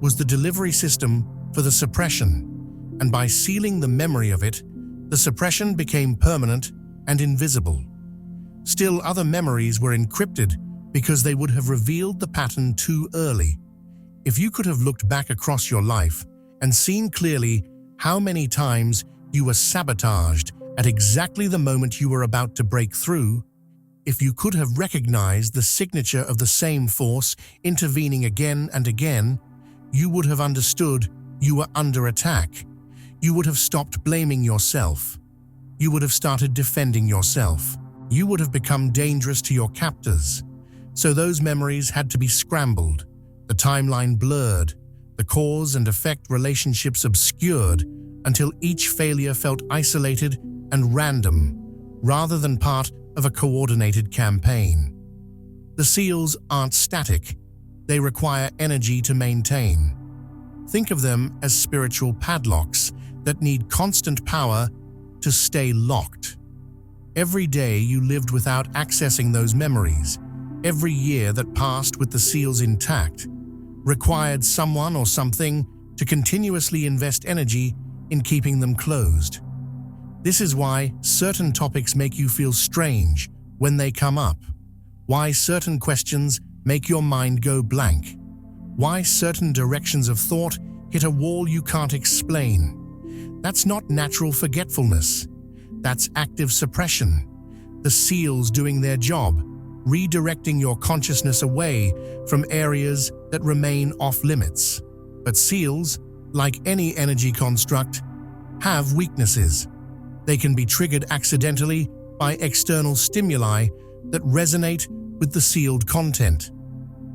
was the delivery system for the suppression, and by sealing the memory of it, the suppression became permanent and invisible. Still, other memories were encrypted because they would have revealed the pattern too early. If you could have looked back across your life and seen clearly how many times you were sabotaged at exactly the moment you were about to break through, if you could have recognized the signature of the same force intervening again and again, you would have understood you were under attack. You would have stopped blaming yourself. You would have started defending yourself. You would have become dangerous to your captors. So those memories had to be scrambled, the timeline blurred, the cause and effect relationships obscured until each failure felt isolated and random, rather than part of a coordinated campaign. The seals aren't static. They require energy to maintain. Think of them as spiritual padlocks that need constant power to stay locked. Every day you lived without accessing those memories, every year that passed with the seals intact, required someone or something to continuously invest energy in keeping them closed. This is why certain topics make you feel strange when they come up, why certain questions make your mind go blank, why certain directions of thought hit a wall you can't explain. That's not natural forgetfulness. That's active suppression. The seals doing their job, redirecting your consciousness away from areas that remain off-limits. But seals, like any energy construct, have weaknesses. They can be triggered accidentally by external stimuli that resonate with the sealed content.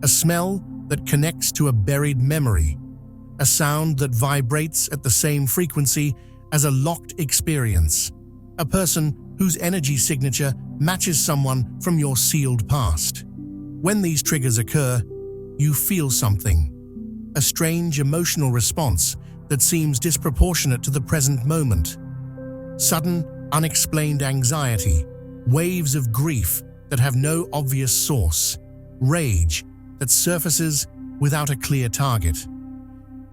A smell that connects to a buried memory, a sound that vibrates at the same frequency as a locked experience, a person whose energy signature matches someone from your sealed past. When these triggers occur, you feel something, a strange emotional response that seems disproportionate to the present moment. Sudden, unexplained anxiety, waves of grief that have no obvious source, rage that surfaces without a clear target.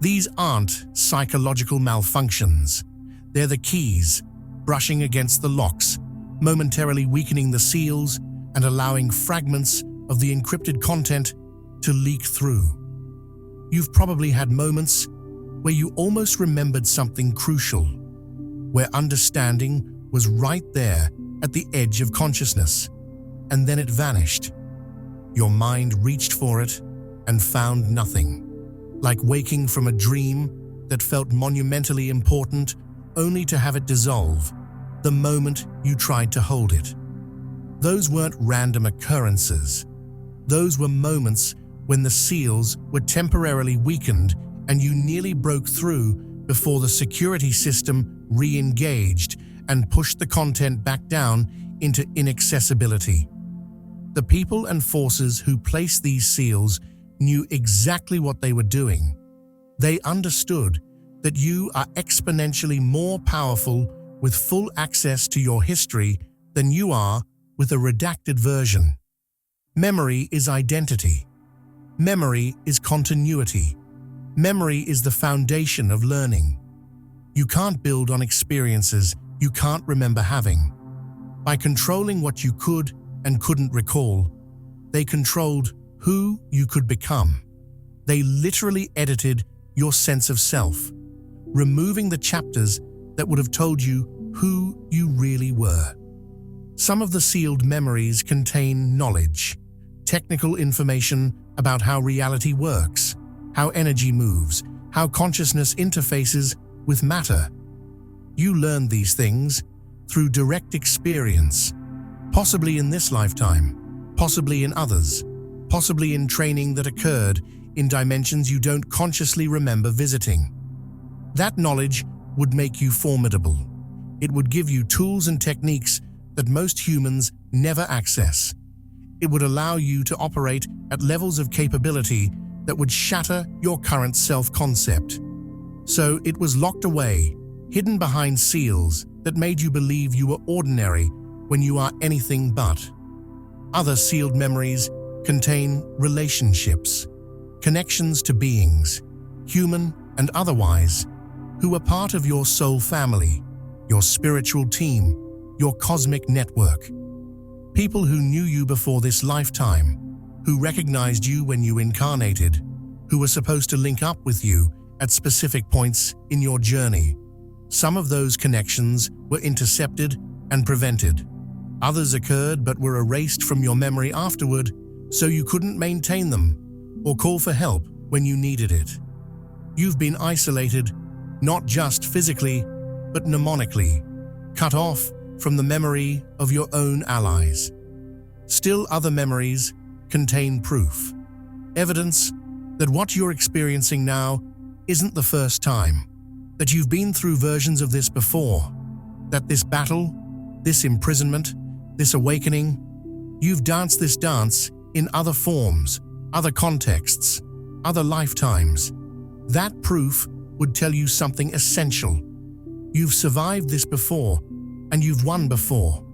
These aren't psychological malfunctions. They're the keys, brushing against the locks, momentarily weakening the seals and allowing fragments of the encrypted content to leak through. You've probably had moments where you almost remembered something crucial, where understanding was right there at the edge of consciousness, and then it vanished. Your mind reached for it and found nothing, like waking from a dream that felt monumentally important only to have it dissolve the moment you tried to hold it. Those weren't random occurrences. Those were moments when the seals were temporarily weakened and you nearly broke through before the security system re-engaged and pushed the content back down into inaccessibility. The people and forces who placed these seals knew exactly what they were doing. They understood that you are exponentially more powerful with full access to your history than you are with a redacted version. Memory is identity. Memory is continuity. Memory is the foundation of learning. You can't build on experiences you can't remember having. By controlling what you could and couldn't recall, they controlled who you could become. They literally edited your sense of self, removing the chapters that would have told you who you really were. Some of the sealed memories contain knowledge, technical information about how reality works, how energy moves, how consciousness interfaces with matter. You learned these things through direct experience, possibly in this lifetime, possibly in others, possibly in training that occurred in dimensions you don't consciously remember visiting. That knowledge would make you formidable. It would give you tools and techniques that most humans never access. It would allow you to operate at levels of capability that would shatter your current self-concept. So it was locked away, hidden behind seals that made you believe you were ordinary when you are anything but. Other sealed memories contain relationships, connections to beings, human and otherwise, who are part of your soul family, your spiritual team, your cosmic network. People who knew you before this lifetime, who recognized you when you incarnated, who were supposed to link up with you at specific points in your journey. Some of those connections were intercepted and prevented. Others occurred but were erased from your memory afterward, so you couldn't maintain them or call for help when you needed it. You've been isolated, not just physically, but mnemonically, cut off from the memory of your own allies. Still, other memories contain proof, evidence that what you're experiencing now isn't the first time, that you've been through versions of this before, that this battle, this imprisonment, this awakening, you've danced this dance in other forms, other contexts, other lifetimes. That proof would tell you something essential. You've survived this before, and you've won before.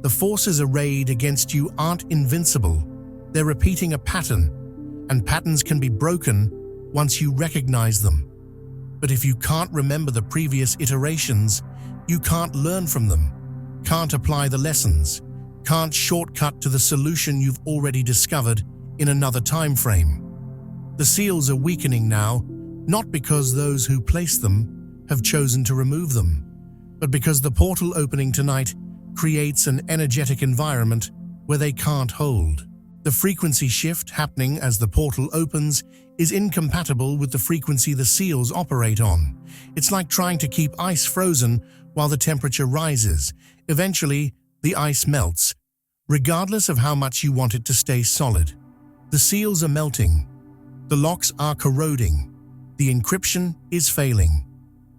The forces arrayed against you aren't invincible. They're repeating a pattern, and patterns can be broken once you recognize them. But if you can't remember the previous iterations, you can't learn from them, can't apply the lessons, can't shortcut to the solution you've already discovered in another time frame. The seals are weakening now, not because those who placed them have chosen to remove them, but because the portal opening tonight creates an energetic environment where they can't hold. The frequency shift happening as the portal opens is incompatible with the frequency the seals operate on. It's like trying to keep ice frozen while the temperature rises. Eventually, the ice melts, regardless of how much you want it to stay solid. The seals are melting. The locks are corroding. The encryption is failing.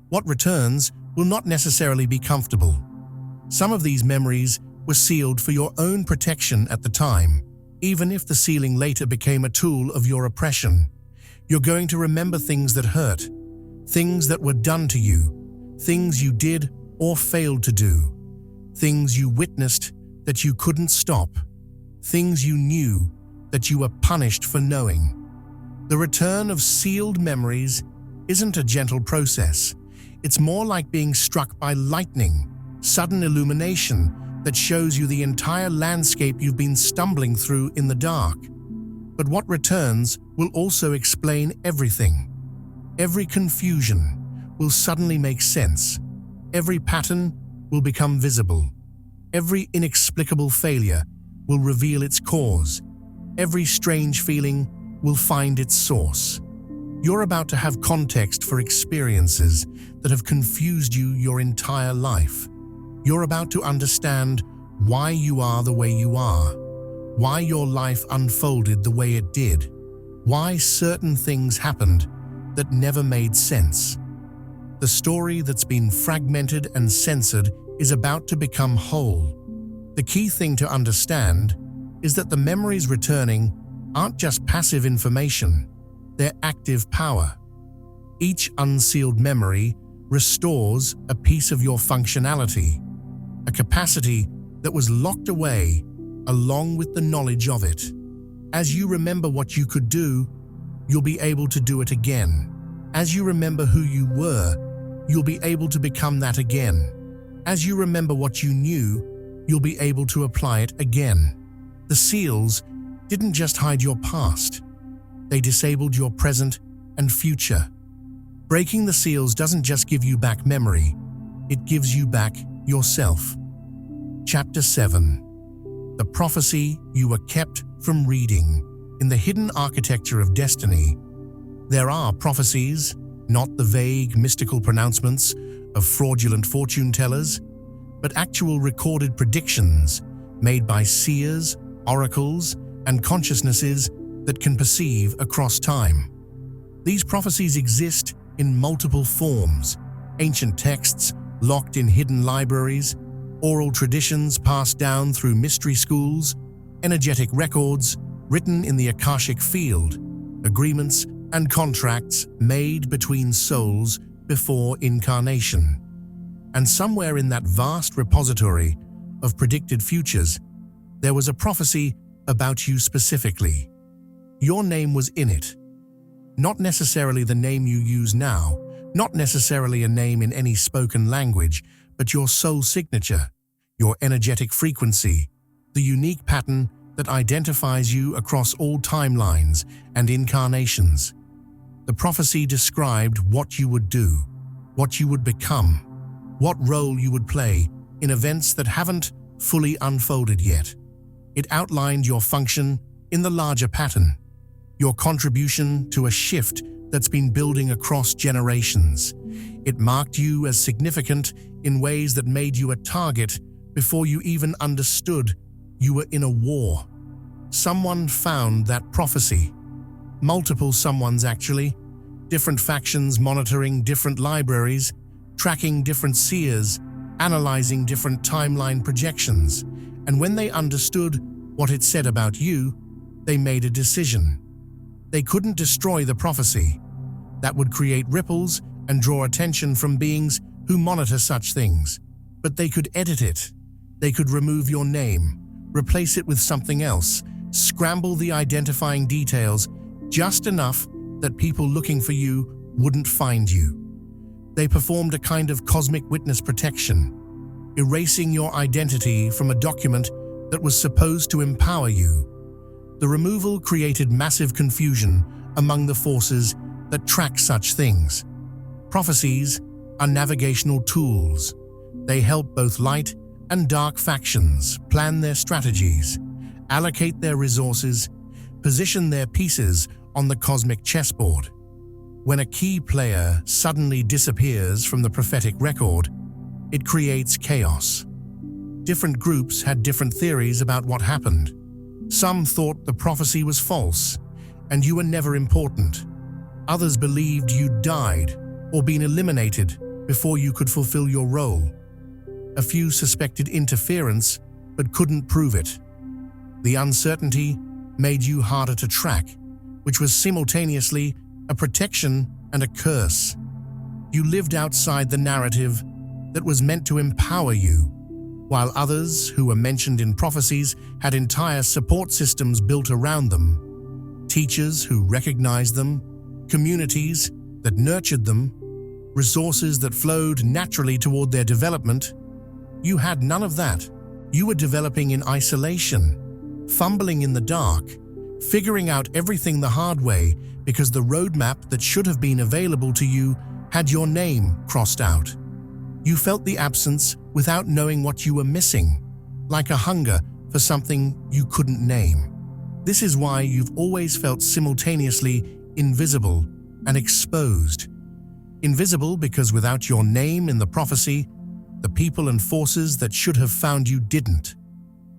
What returns will not necessarily be comfortable. Some of these memories were sealed for your own protection at the time. Even if the sealing later became a tool of your oppression, you're going to remember things that hurt, things that were done to you, things you did or failed to do, things you witnessed that you couldn't stop, things you knew that you were punished for knowing. The return of sealed memories isn't a gentle process. It's more like being struck by lightning, sudden illumination that shows you the entire landscape you've been stumbling through in the dark. But what returns will also explain everything. Every confusion will suddenly make sense. Every pattern will become visible. Every inexplicable failure will reveal its cause. Every strange feeling will find its source. You're about to have context for experiences that have confused you your entire life. You're about to understand why you are the way you are, why your life unfolded the way it did, why certain things happened that never made sense. The story that's been fragmented and censored is about to become whole. The key thing to understand is that the memories returning aren't just passive information, they're active power. Each unsealed memory restores a piece of your functionality, a capacity that was locked away along with the knowledge of it. As you remember what you could do, you'll be able to do it again. As you remember who you were, you'll be able to become that again. As you remember what you knew, you'll be able to apply it again. The seals didn't just hide your past, they disabled your present and future. Breaking the seals doesn't just give you back memory, it gives you back yourself. Chapter 7. The prophecy you were kept from reading. In the hidden architecture of destiny, there are prophecies, not the vague, mystical pronouncements of fraudulent fortune tellers, but actual recorded predictions made by seers, oracles, and consciousnesses that can perceive across time. These prophecies exist in multiple forms: ancient texts locked in hidden libraries, oral traditions passed down through mystery schools, energetic records written in the Akashic field, agreements and contracts made between souls before incarnation. And somewhere in that vast repository of predicted futures, there was a prophecy about you specifically. Your name was in it. Not necessarily the name you use now, not necessarily a name in any spoken language, but your soul signature, your energetic frequency, the unique pattern that identifies you across all timelines and incarnations. The prophecy described what you would do, what you would become, what role you would play in events that haven't fully unfolded yet. It outlined your function in the larger pattern, your contribution to a shift that's been building across generations. It marked you as significant in ways that made you a target before you even understood you were in a war. Someone found that prophecy. Multiple someones actually. Different factions monitoring different libraries, tracking different seers, analyzing different timeline projections. And when they understood what it said about you, they made a decision. They couldn't destroy the prophecy. That would create ripples and draw attention from beings who monitor such things. But they could edit it. They could remove your name, replace it with something else, scramble the identifying details just enough that people looking for you wouldn't find you. They performed a kind of cosmic witness protection, erasing your identity from a document that was supposed to empower you. The removal created massive confusion among the forces that track such things. Prophecies are navigational tools. They help both light and dark factions plan their strategies, allocate their resources, position their pieces on the cosmic chessboard. When a key player suddenly disappears from the prophetic record, it creates chaos. Different groups had different theories about what happened. Some thought the prophecy was false, and you were never important. Others believed you'd died or been eliminated before you could fulfill your role. A few suspected interference but couldn't prove it. The uncertainty made you harder to track, which was simultaneously a protection and a curse. You lived outside the narrative that was meant to empower you, while others who were mentioned in prophecies had entire support systems built around them. Teachers who recognized them, communities that nurtured them, resources that flowed naturally toward their development. You had none of that. You were developing in isolation, fumbling in the dark, figuring out everything the hard way because the roadmap that should have been available to you had your name crossed out. You felt the absence without knowing what you were missing, like a hunger for something you couldn't name. This is why you've always felt simultaneously invisible and exposed. Invisible because without your name in the prophecy, the people and forces that should have found you didn't.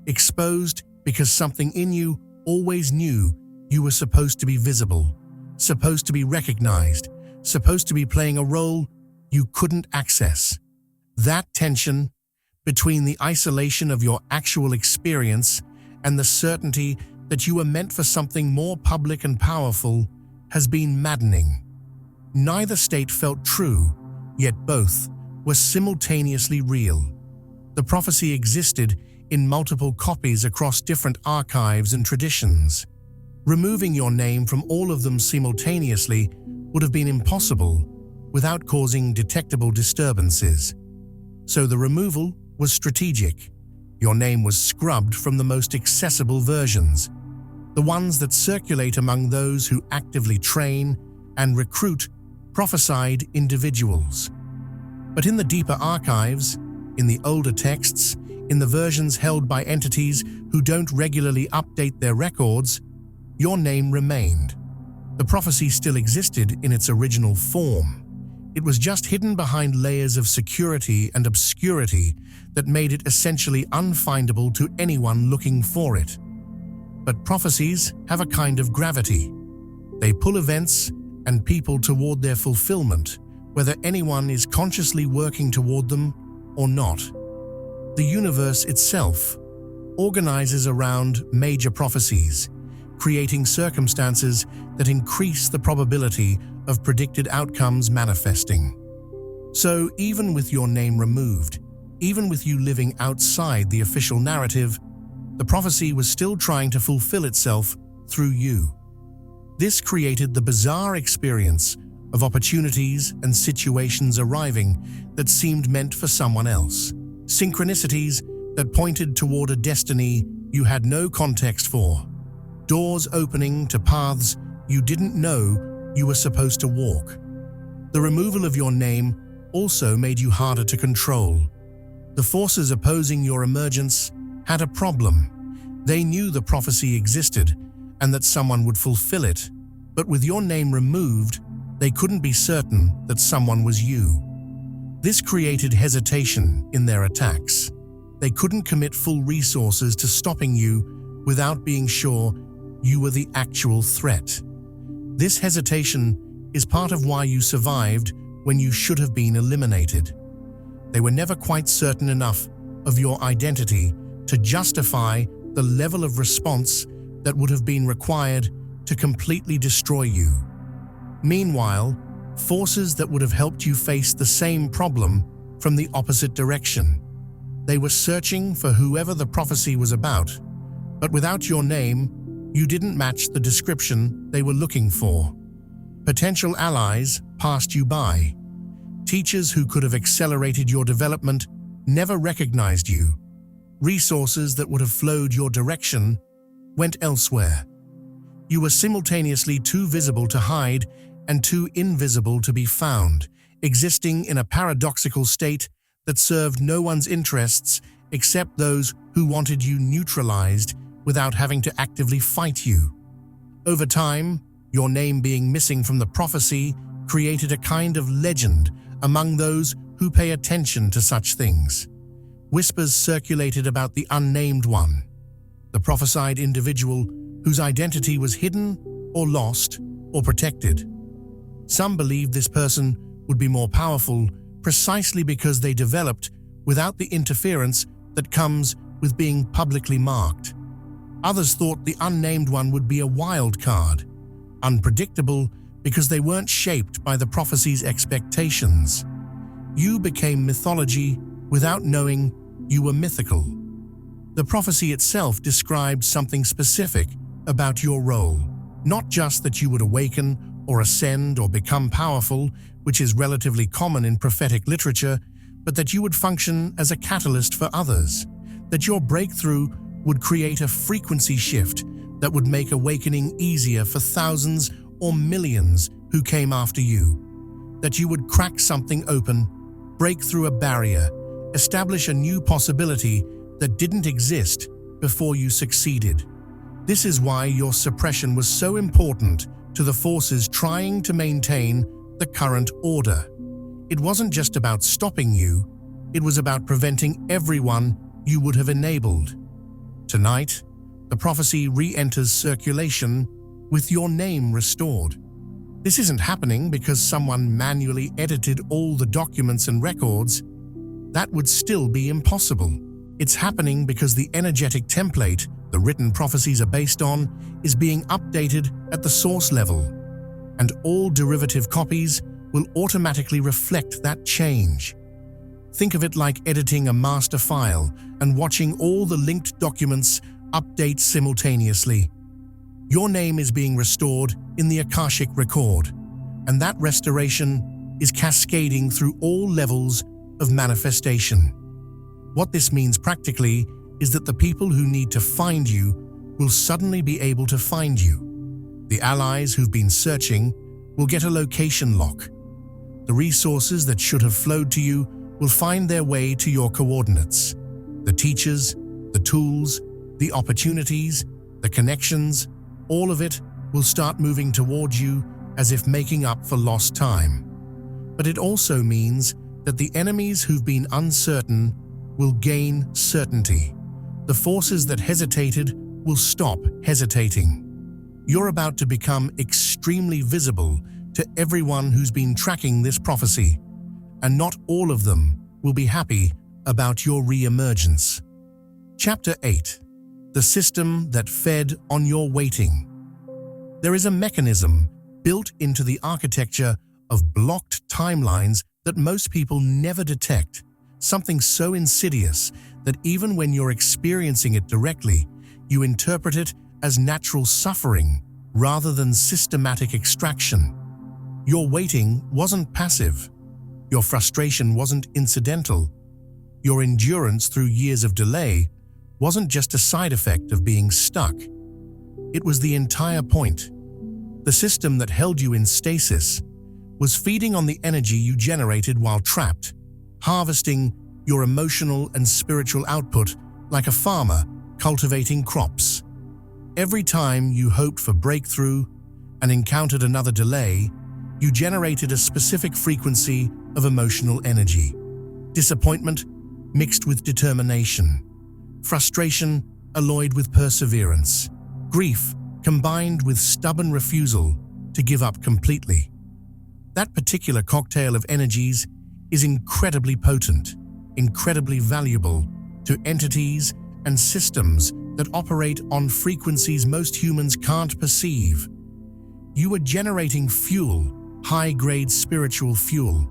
Exposed because something in you always knew you were supposed to be visible, supposed to be recognized, supposed to be playing a role you couldn't access. That tension between the isolation of your actual experience and the certainty that you were meant for something more public and powerful has been maddening. Neither state felt true, yet both were simultaneously real. The prophecy existed in multiple copies across different archives and traditions. Removing your name from all of them simultaneously would have been impossible without causing detectable disturbances. So the removal was strategic. Your name was scrubbed from the most accessible versions, the ones that circulate among those who actively train and recruit prophesied individuals. But in the deeper archives, in the older texts, in the versions held by entities who don't regularly update their records, your name remained. The prophecy still existed in its original form. It was just hidden behind layers of security and obscurity that made it essentially unfindable to anyone looking for it. But prophecies have a kind of gravity. They pull events and people toward their fulfillment, whether anyone is consciously working toward them or not. The universe itself organizes around major prophecies, creating circumstances that increase the probability of predicted outcomes manifesting. So even with your name removed, even with you living outside the official narrative, the prophecy was still trying to fulfill itself through you. This created the bizarre experience of opportunities and situations arriving that seemed meant for someone else. Synchronicities that pointed toward a destiny you had no context for. Doors opening to paths you didn't know you were supposed to walk. The removal of your name also made you harder to control. The forces opposing your emergence had a problem. They knew the prophecy existed and that someone would fulfill it, but with your name removed, they couldn't be certain that someone was you. This created hesitation in their attacks. They couldn't commit full resources to stopping you without being sure you were the actual threat. This hesitation is part of why you survived when you should have been eliminated. They were never quite certain enough of your identity to justify the level of response that would have been required to completely destroy you. Meanwhile, forces that would have helped you face the same problem from the opposite direction. They were searching for whoever the prophecy was about, but without your name, you didn't match the description they were looking for. Potential allies passed you by. Teachers who could have accelerated your development never recognized you. Resources that would have flowed your direction went elsewhere. You were simultaneously too visible to hide and too invisible to be found, existing in a paradoxical state that served no one's interests except those who wanted you neutralized without having to actively fight you. Over time, your name being missing from the prophecy created a kind of legend among those who pay attention to such things. Whispers circulated about the unnamed one, the prophesied individual whose identity was hidden or lost or protected. Some believed this person would be more powerful precisely because they developed without the interference that comes with being publicly marked. Others thought the unnamed one would be a wild card, unpredictable because they weren't shaped by the prophecy's expectations. You became mythology without knowing you were mythical. The prophecy itself described something specific about your role, not just that you would awaken or ascend or become powerful, which is relatively common in prophetic literature, but that you would function as a catalyst for others, that your breakthrough would create a frequency shift that would make awakening easier for thousands or millions who came after you, that you would crack something open, break through a barrier, establish a new possibility that didn't exist before you succeeded. This is why your suppression was so important to the forces trying to maintain the current order. It wasn't just about stopping you, it was about preventing everyone you would have enabled. Tonight, the prophecy re-enters circulation with your name restored. This isn't happening because someone manually edited all the documents and records. That would still be impossible. It's happening because the energetic template the written prophecies are based on is being updated at the source level, and all derivative copies will automatically reflect that change. Think of it like editing a master file and watching all the linked documents update simultaneously. Your name is being restored in the Akashic record, and that restoration is cascading through all levels of manifestation. What this means practically is that the people who need to find you will suddenly be able to find you. The allies who've been searching will get a location lock. The resources that should have flowed to you will find their way to your coordinates. The teachers, the tools, the opportunities, the connections, all of it will start moving towards you as if making up for lost time. But it also means that the enemies who've been uncertain will gain certainty. The forces that hesitated will stop hesitating. You're about to become extremely visible to everyone who's been tracking this prophecy, and not all of them will be happy about your re-emergence. Chapter 8. The system that fed on your waiting. There is a mechanism built into the architecture of blocked timelines that most people never detect, something so insidious that even when you're experiencing it directly, you interpret it as natural suffering rather than systematic extraction. Your waiting wasn't passive. Your frustration wasn't incidental. Your endurance through years of delay wasn't just a side effect of being stuck. It was the entire point. The system that held you in stasis was feeding on the energy you generated while trapped, harvesting your emotional and spiritual output like a farmer cultivating crops. Every time you hoped for breakthrough and encountered another delay, you generated a specific frequency of emotional energy. Disappointment mixed with determination. Frustration alloyed with perseverance. Grief combined with stubborn refusal to give up completely. That particular cocktail of energies is incredibly potent, incredibly valuable to entities and systems that operate on frequencies most humans can't perceive. You were generating fuel, high-grade spiritual fuel,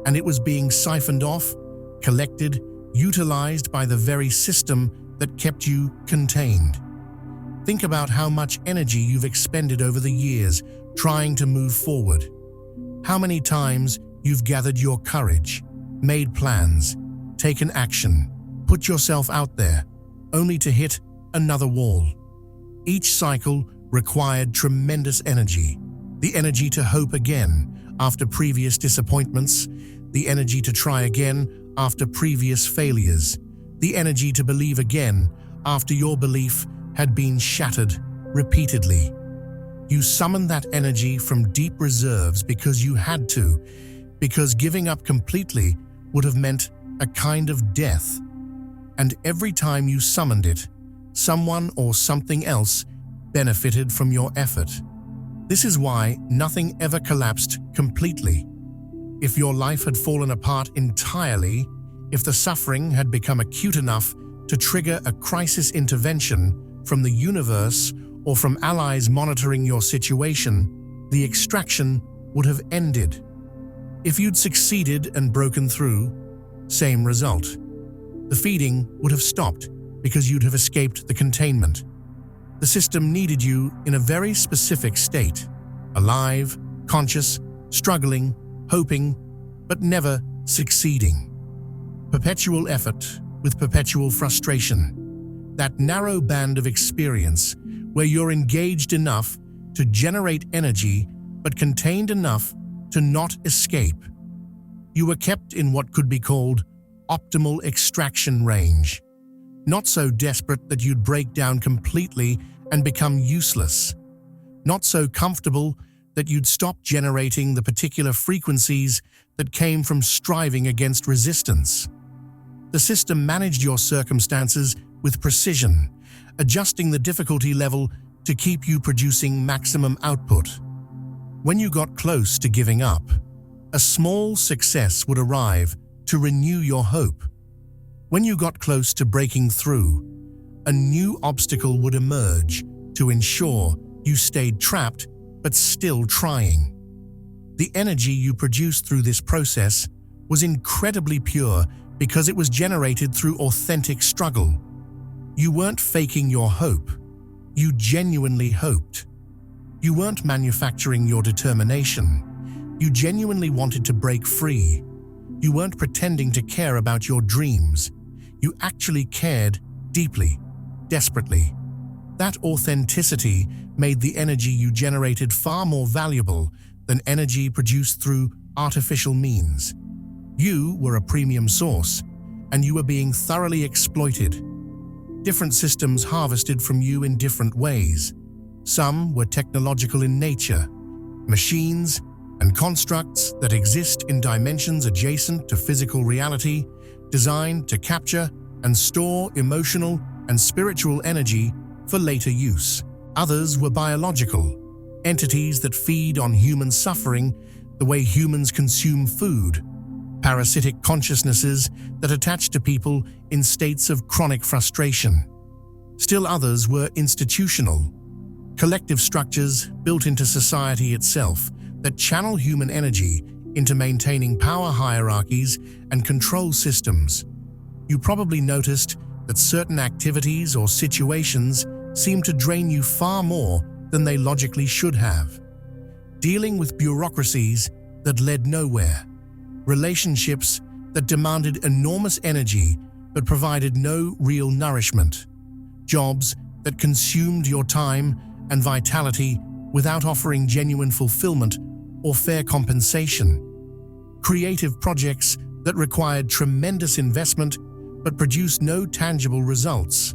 and it was being siphoned off, collected, utilized by the very system that kept you contained. Think about how much energy you've expended over the years trying to move forward. How many times you've gathered your courage, made plans, taken action, put yourself out there, only to hit another wall. Each cycle required tremendous energy. The energy to hope again after previous disappointments, the energy to try again after previous failures, the energy to believe again after your belief had been shattered repeatedly. You summoned that energy from deep reserves because you had to, because giving up completely would have meant a kind of death. And every time you summoned it, someone or something else benefited from your effort. This is why nothing ever collapsed completely. If your life had fallen apart entirely, if the suffering had become acute enough to trigger a crisis intervention from the universe or from allies monitoring your situation, the extraction would have ended. If you'd succeeded and broken through, same result. The feeding would have stopped because you'd have escaped the containment. The system needed you in a very specific state, alive, conscious, struggling, hoping, but never succeeding. Perpetual effort with perpetual frustration. That narrow band of experience where you're engaged enough to generate energy but contained enough to not escape. You were kept in what could be called optimal extraction range. Not so desperate that you'd break down completely and become useless. Not so comfortable that you'd stop generating the particular frequencies that came from striving against resistance. The system managed your circumstances with precision, adjusting the difficulty level to keep you producing maximum output. When you got close to giving up, a small success would arrive to renew your hope. When you got close to breaking through, a new obstacle would emerge to ensure you stayed trapped but still trying. The energy you produced through this process was incredibly pure because it was generated through authentic struggle. You weren't faking your hope. You genuinely hoped. You weren't manufacturing your determination. You genuinely wanted to break free. You weren't pretending to care about your dreams. You actually cared deeply, desperately. That authenticity made the energy you generated far more valuable than energy produced through artificial means. You were a premium source, and you were being thoroughly exploited. Different systems harvested from you in different ways. Some were technological in nature, machines and constructs that exist in dimensions adjacent to physical reality, designed to capture and store emotional and spiritual energy for later use. Others were biological, entities that feed on human suffering the way humans consume food, parasitic consciousnesses that attach to people in states of chronic frustration. Still others were institutional, collective structures built into society itself that channel human energy into maintaining power hierarchies and control systems. You probably noticed that certain activities or situations seem to drain you far more than they logically should have. Dealing with bureaucracies that led nowhere, relationships that demanded enormous energy but provided no real nourishment, jobs that consumed your time and vitality without offering genuine fulfillment or fair compensation, creative projects that required tremendous investment but produced no tangible results.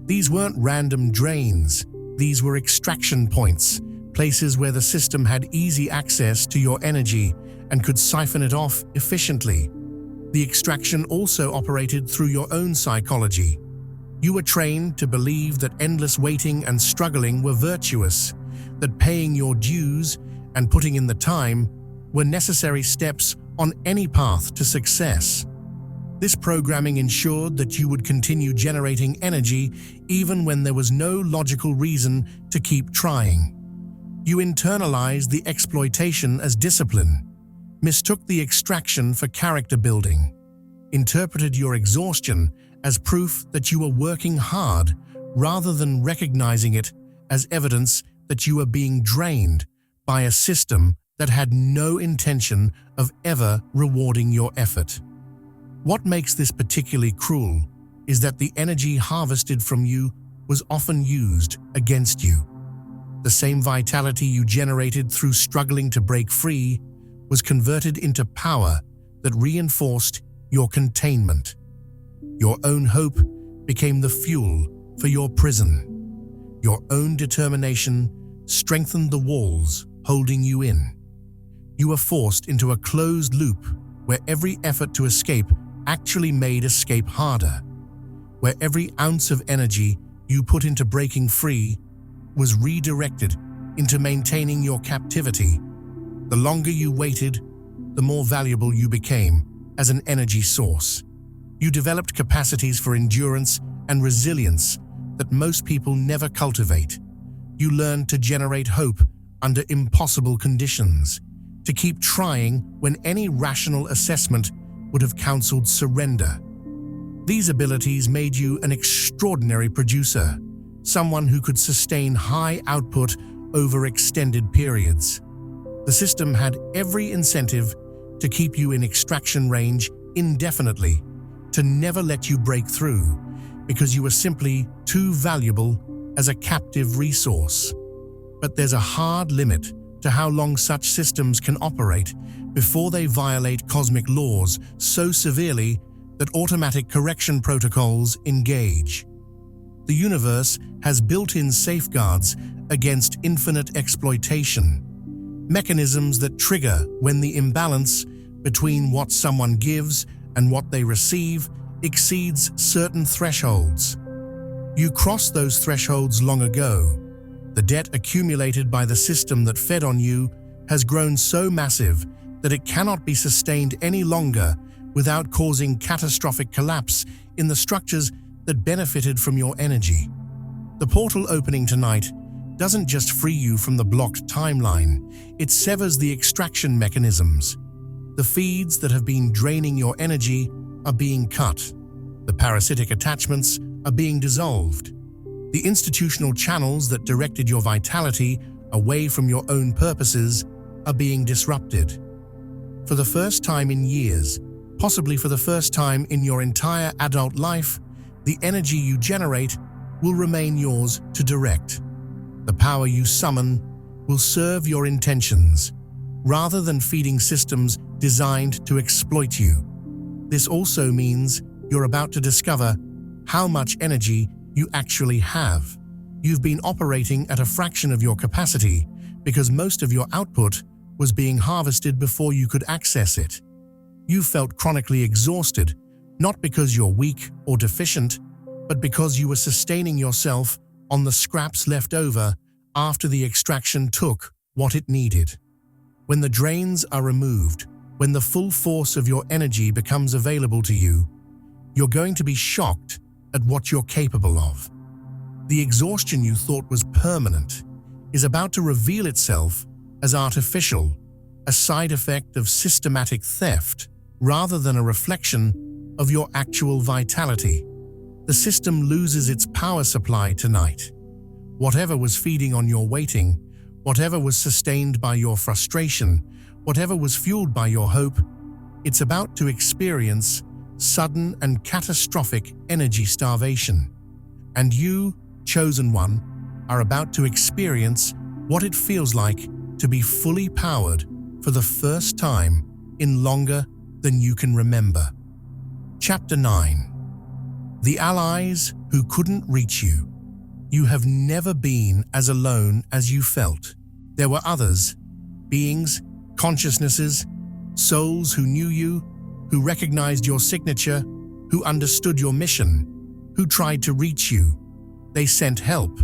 These weren't random drains, these were extraction points, places where the system had easy access to your energy and could siphon it off efficiently. The extraction also operated through your own psychology. You were trained to believe that endless waiting and struggling were virtuous, that paying your dues and putting in the time were necessary steps on any path to success. This programming ensured that you would continue generating energy even when there was no logical reason to keep trying. You internalized the exploitation as discipline, mistook the extraction for character building, interpreted your exhaustion as proof that you were working hard rather than recognizing it as evidence that you were being drained by a system that had no intention of ever rewarding your effort. What makes this particularly cruel is that the energy harvested from you was often used against you. The same vitality you generated through struggling to break free was converted into power that reinforced your containment. Your own hope became the fuel for your prison. Your own determination strengthened the walls holding you in. You were forced into a closed loop where every effort to escape actually made escape harder, where every ounce of energy you put into breaking free was redirected into maintaining your captivity. The longer you waited, the more valuable you became as an energy source. You developed capacities for endurance and resilience that most people never cultivate. You learned to generate hope under impossible conditions, to keep trying when any rational assessment would have counseled surrender. These abilities made you an extraordinary producer, someone who could sustain high output over extended periods. The system had every incentive to keep you in extraction range indefinitely, to never let you break through, because you were simply too valuable as a captive resource. But there's a hard limit to how long such systems can operate before they violate cosmic laws so severely that automatic correction protocols engage. The universe has built-in safeguards against infinite exploitation, mechanisms that trigger when the imbalance between what someone gives and what they receive exceeds certain thresholds. You crossed those thresholds long ago. The debt accumulated by the system that fed on you has grown so massive that it cannot be sustained any longer without causing catastrophic collapse in the structures that benefited from your energy. The portal opening tonight doesn't just free you from the blocked timeline, it severs the extraction mechanisms. The feeds that have been draining your energy are being cut. The parasitic attachments are being dissolved. The institutional channels that directed your vitality away from your own purposes are being disrupted. For the first time in years, possibly for the first time in your entire adult life, the energy you generate will remain yours to direct. The power you summon will serve your intentions, rather than feeding systems designed to exploit you. This also means you're about to discover how much energy you actually have. You've been operating at a fraction of your capacity because most of your output was being harvested before you could access it. You felt chronically exhausted, not because you're weak or deficient, but because you were sustaining yourself on the scraps left over after the extraction took what it needed. When the drains are removed, when the full force of your energy becomes available to you, you're going to be shocked at what you're capable of. The exhaustion you thought was permanent is about to reveal itself as artificial, a side effect of systematic theft rather than a reflection of your actual vitality. The system loses its power supply tonight. Whatever was feeding on your waiting, whatever was sustained by your frustration, whatever was fueled by your hope, it's about to experience sudden and catastrophic energy starvation. And you, chosen one, are about to experience what it feels like to be fully powered for the first time in longer than you can remember. Chapter 9. The allies who couldn't reach you. You have never been as alone as you felt. There were others, beings, consciousnesses, souls who knew you, who recognized your signature, who understood your mission, who tried to reach you. They sent help.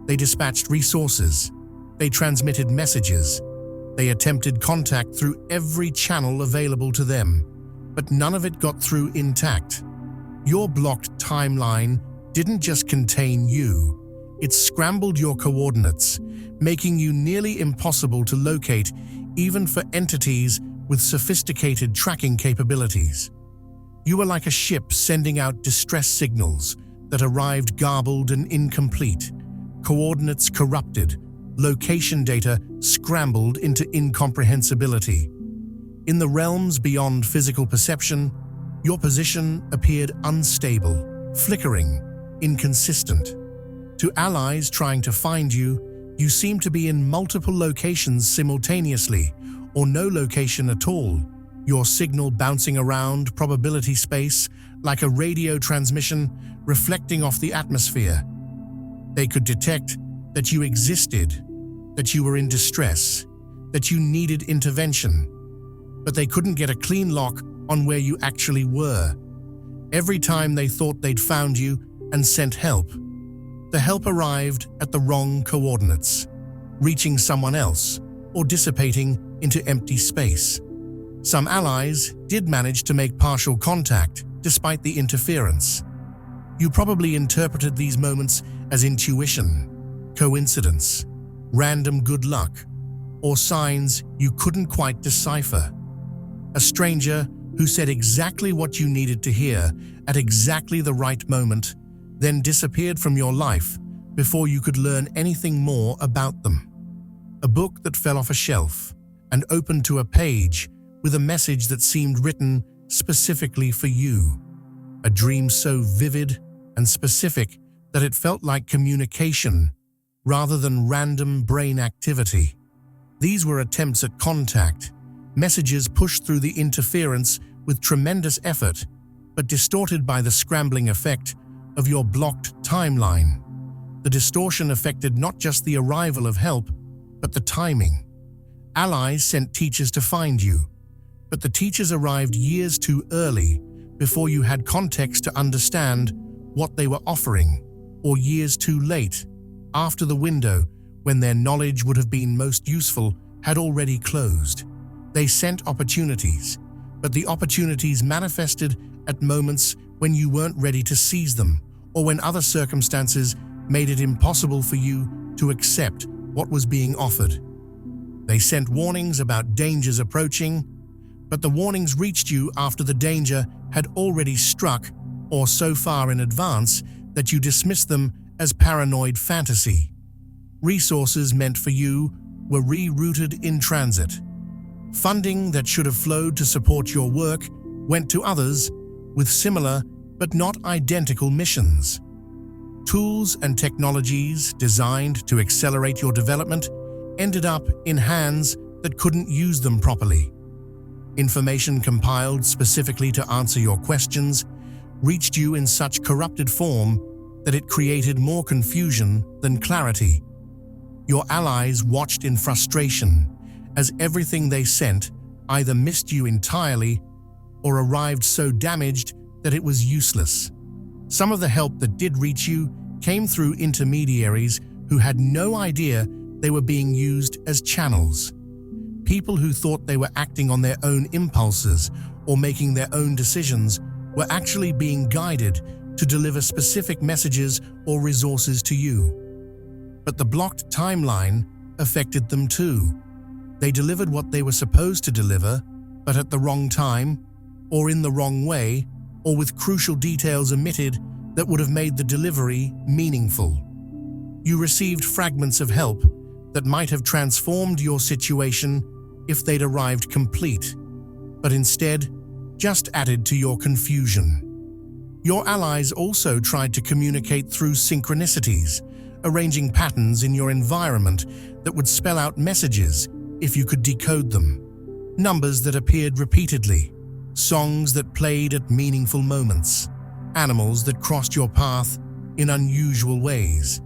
They dispatched resources. They transmitted messages. They attempted contact through every channel available to them, but none of it got through intact. Your blocked timeline didn't just contain you, it scrambled your coordinates, making you nearly impossible to locate even for entities with sophisticated tracking capabilities. You were like a ship sending out distress signals that arrived garbled and incomplete, coordinates corrupted, location data scrambled into incomprehensibility. In the realms beyond physical perception, your position appeared unstable, flickering, inconsistent. To allies trying to find you, you seemed to be in multiple locations simultaneously, or no location at all, your signal bouncing around probability space like a radio transmission reflecting off the atmosphere. They could detect that you existed, that you were in distress, that you needed intervention, but they couldn't get a clean lock on where you actually were. Every time they thought they'd found you and sent help, the help arrived at the wrong coordinates. reaching someone else, or dissipating into empty space. Some allies did manage to make partial contact despite the interference. You probably interpreted these moments as intuition, coincidence, random good luck, or signs you couldn't quite decipher. A stranger who said exactly what you needed to hear at exactly the right moment, then disappeared from your life before you could learn anything more about them. A book that fell off a shelf and opened to a page with a message that seemed written specifically for you. A dream so vivid and specific that it felt like communication rather than random brain activity. These were attempts at contact, messages pushed through the interference with tremendous effort, but distorted by the scrambling effect of your blocked timeline. The distortion affected not just the arrival of help, but the timing. Allies sent teachers to find you, but the teachers arrived years too early before you had context to understand what they were offering, or years too late, after the window when their knowledge would have been most useful had already closed. They sent opportunities, but the opportunities manifested at moments when you weren't ready to seize them, or when other circumstances made it impossible for you to accept what was being offered. They sent warnings about dangers approaching, but the warnings reached you after the danger had already struck, or so far in advance that you dismissed them as paranoid fantasy. Resources meant for you were rerouted in transit. Funding that should have flowed to support your work went to others with similar but not identical missions. Tools and technologies designed to accelerate your development ended up in hands that couldn't use them properly. Information compiled specifically to answer your questions reached you in such corrupted form that it created more confusion than clarity. Your allies watched in frustration as everything they sent either missed you entirely or arrived so damaged that it was useless. Some of the help that did reach you came through intermediaries who had no idea they were being used as channels. People who thought they were acting on their own impulses or making their own decisions were actually being guided to deliver specific messages or resources to you. But the blocked timeline affected them too. They delivered what they were supposed to deliver, but at the wrong time, or in the wrong way, or with crucial details omitted that would have made the delivery meaningful. You received fragments of help that might have transformed your situation if they'd arrived complete, but instead just added to your confusion. Your allies also tried to communicate through synchronicities, arranging patterns in your environment that would spell out messages if you could decode them. Numbers that appeared repeatedly, songs that played at meaningful moments, animals that crossed your path in unusual ways,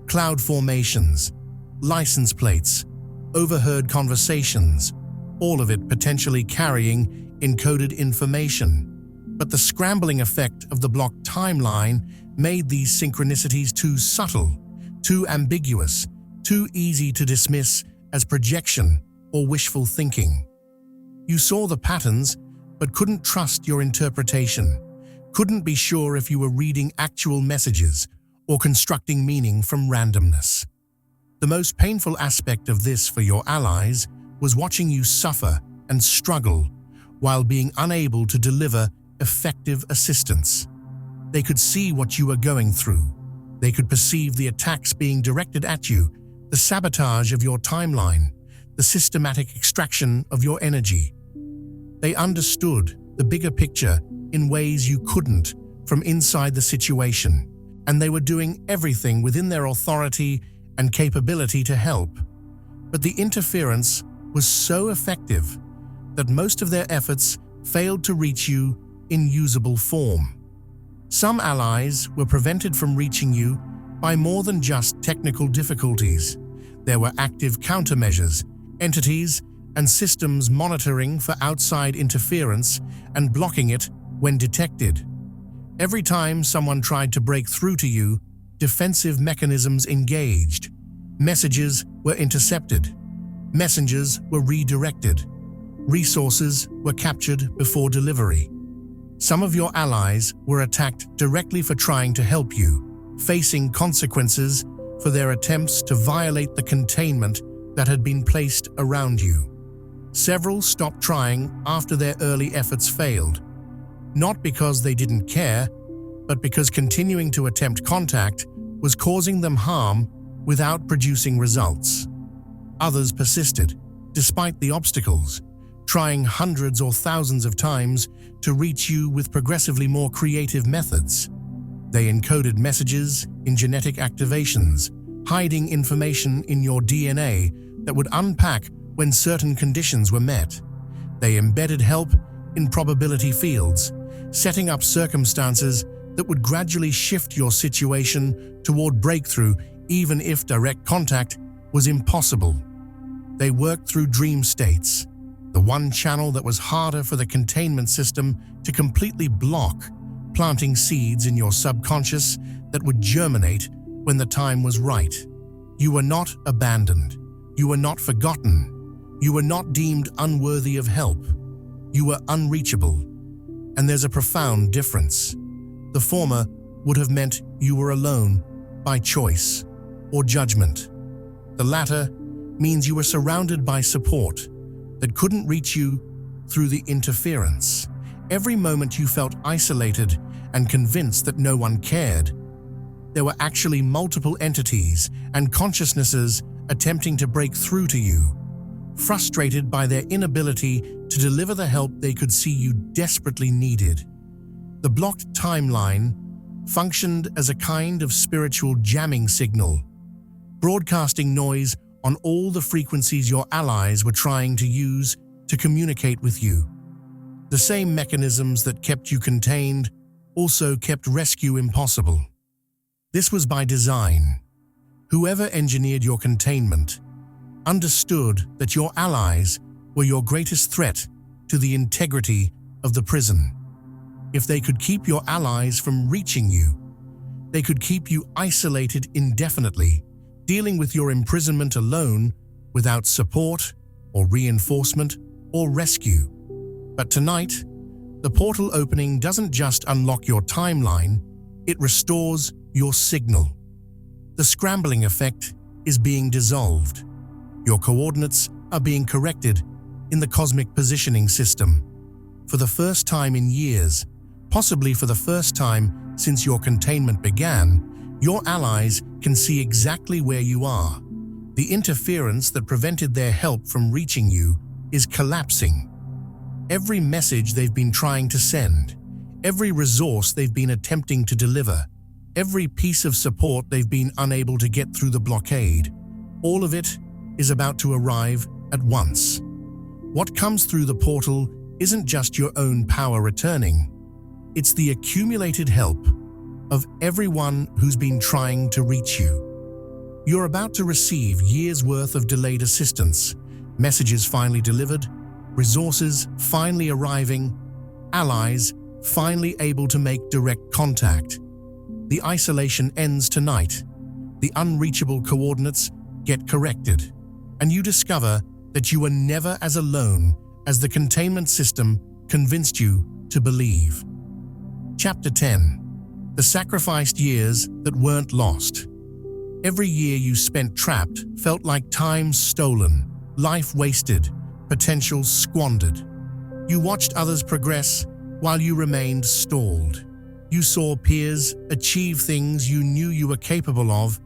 cloud formations, license plates, overheard conversations, all of it potentially carrying encoded information. But the scrambling effect of the blocked timeline made these synchronicities too subtle, too ambiguous, too easy to dismiss as projection or wishful thinking. You saw the patterns, but couldn't trust your interpretation, couldn't be sure if you were reading actual messages or constructing meaning from randomness. The most painful aspect of this for your allies was watching you suffer and struggle while being unable to deliver effective assistance. They could see what you were going through. They could perceive the attacks being directed at you, the sabotage of your timeline, the systematic extraction of your energy. They understood the bigger picture in ways you couldn't from inside the situation, and they were doing everything within their authority and capability to help. But the interference was so effective that most of their efforts failed to reach you in usable form. Some allies were prevented from reaching you by more than just technical difficulties. There were active countermeasures, entities, and systems monitoring for outside interference and blocking it when detected. Every time someone tried to break through to you, defensive mechanisms engaged. Messages were intercepted. Messengers were redirected. Resources were captured before delivery. Some of your allies were attacked directly for trying to help you, facing consequences for their attempts to violate the containment that had been placed around you. Several stopped trying after their early efforts failed, not because they didn't care, but because continuing to attempt contact was causing them harm without producing results. Others persisted, despite the obstacles, trying hundreds or thousands of times to reach you with progressively more creative methods. They encoded messages in genetic activations, hiding information in your DNA that would unpack when certain conditions were met. They embedded help in probability fields, setting up circumstances that would gradually shift your situation toward breakthrough even if direct contact was impossible. They worked through dream states, the one channel that was harder for the containment system to completely block, planting seeds in your subconscious that would germinate when the time was right. You were not abandoned. You were not forgotten. You were not deemed unworthy of help. You were unreachable. And there's a profound difference. The former would have meant you were alone by choice or judgment. The latter means you were surrounded by support that couldn't reach you through the interference. Every moment you felt isolated and convinced that no one cared, there were actually multiple entities and consciousnesses attempting to break through to you, frustrated by their inability to deliver the help they could see you desperately needed. The blocked timeline functioned as a kind of spiritual jamming signal, broadcasting noise on all the frequencies your allies were trying to use to communicate with you. The same mechanisms that kept you contained also kept rescue impossible. This was by design. Whoever engineered your containment understood that your allies were your greatest threat to the integrity of the prison. If they could keep your allies from reaching you, they could keep you isolated indefinitely, dealing with your imprisonment alone without support or reinforcement or rescue. But tonight, the portal opening doesn't just unlock your timeline, it restores your signal. The scrambling effect is being dissolved. Your coordinates are being corrected in the cosmic positioning system. For the first time in years, possibly for the first time since your containment began, your allies can see exactly where you are. The interference that prevented their help from reaching you is collapsing. Every message they've been trying to send, every resource they've been attempting to deliver, every piece of support they've been unable to get through the blockade, all of it is about to arrive at once. What comes through the portal isn't just your own power returning, it's the accumulated help of everyone who's been trying to reach you. You're about to receive years' worth of delayed assistance, messages finally delivered, resources finally arriving, allies finally able to make direct contact. The isolation ends tonight. The unreachable coordinates get corrected, and you discover that you were never as alone as the containment system convinced you to believe. Chapter 10. The sacrificed years that weren't lost. Every year you spent trapped felt like time stolen, life wasted, potential squandered. You watched others progress while you remained stalled. You saw peers achieve things you knew you were capable of,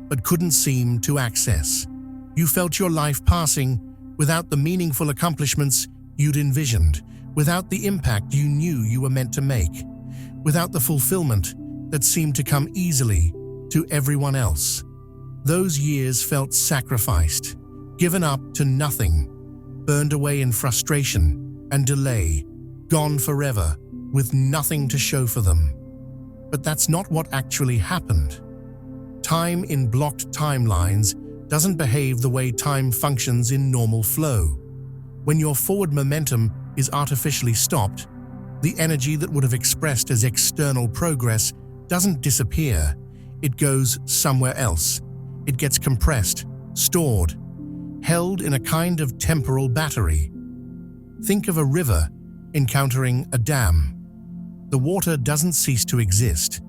but couldn't seem to access. You felt your life passing without the meaningful accomplishments you'd envisioned, without the impact you knew you were meant to make, without the fulfillment that seemed to come easily to everyone else. Those years felt sacrificed, given up to nothing, burned away in frustration and delay, gone forever, with nothing to show for them. But that's not what actually happened. Time in blocked timelines doesn't behave the way time functions in normal flow. When your forward momentum is artificially stopped, the energy that would have expressed as external progress doesn't disappear. It goes somewhere else. It gets compressed, stored, held in a kind of temporal battery. Think of a river encountering a dam. The water doesn't cease to exist.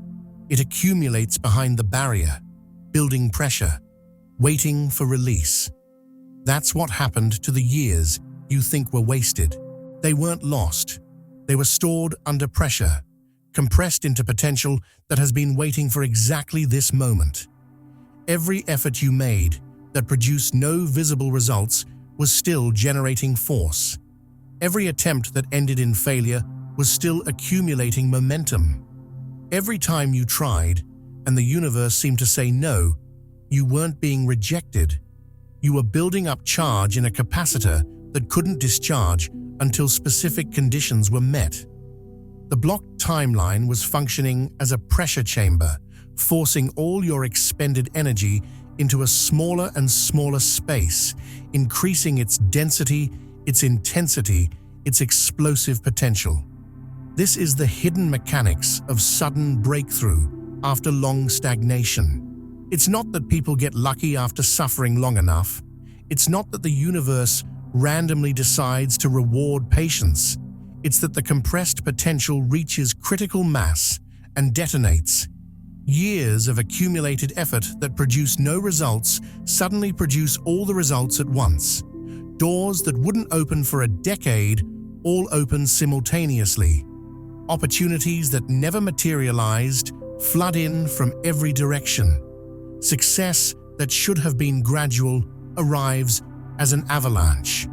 It accumulates behind the barrier, building pressure, waiting for release. That's what happened to the years you think were wasted. They weren't lost. They were stored under pressure, compressed into potential that has been waiting for exactly this moment. Every effort you made that produced no visible results was still generating force. Every attempt that ended in failure was still accumulating momentum. Every time you tried, and the universe seemed to say no, you weren't being rejected. You were building up charge in a capacitor that couldn't discharge until specific conditions were met. The blocked timeline was functioning as a pressure chamber, forcing all your expended energy into a smaller and smaller space, increasing its density, its intensity, its explosive potential. This is the hidden mechanics of sudden breakthrough after long stagnation. It's not that people get lucky after suffering long enough. It's not that the universe randomly decides to reward patience. It's that the compressed potential reaches critical mass and detonates. Years of accumulated effort that produce no results suddenly produce all the results at once. Doors that wouldn't open for a decade all open simultaneously. Opportunities that never materialized flood in from every direction. Success that should have been gradual arrives as an avalanche.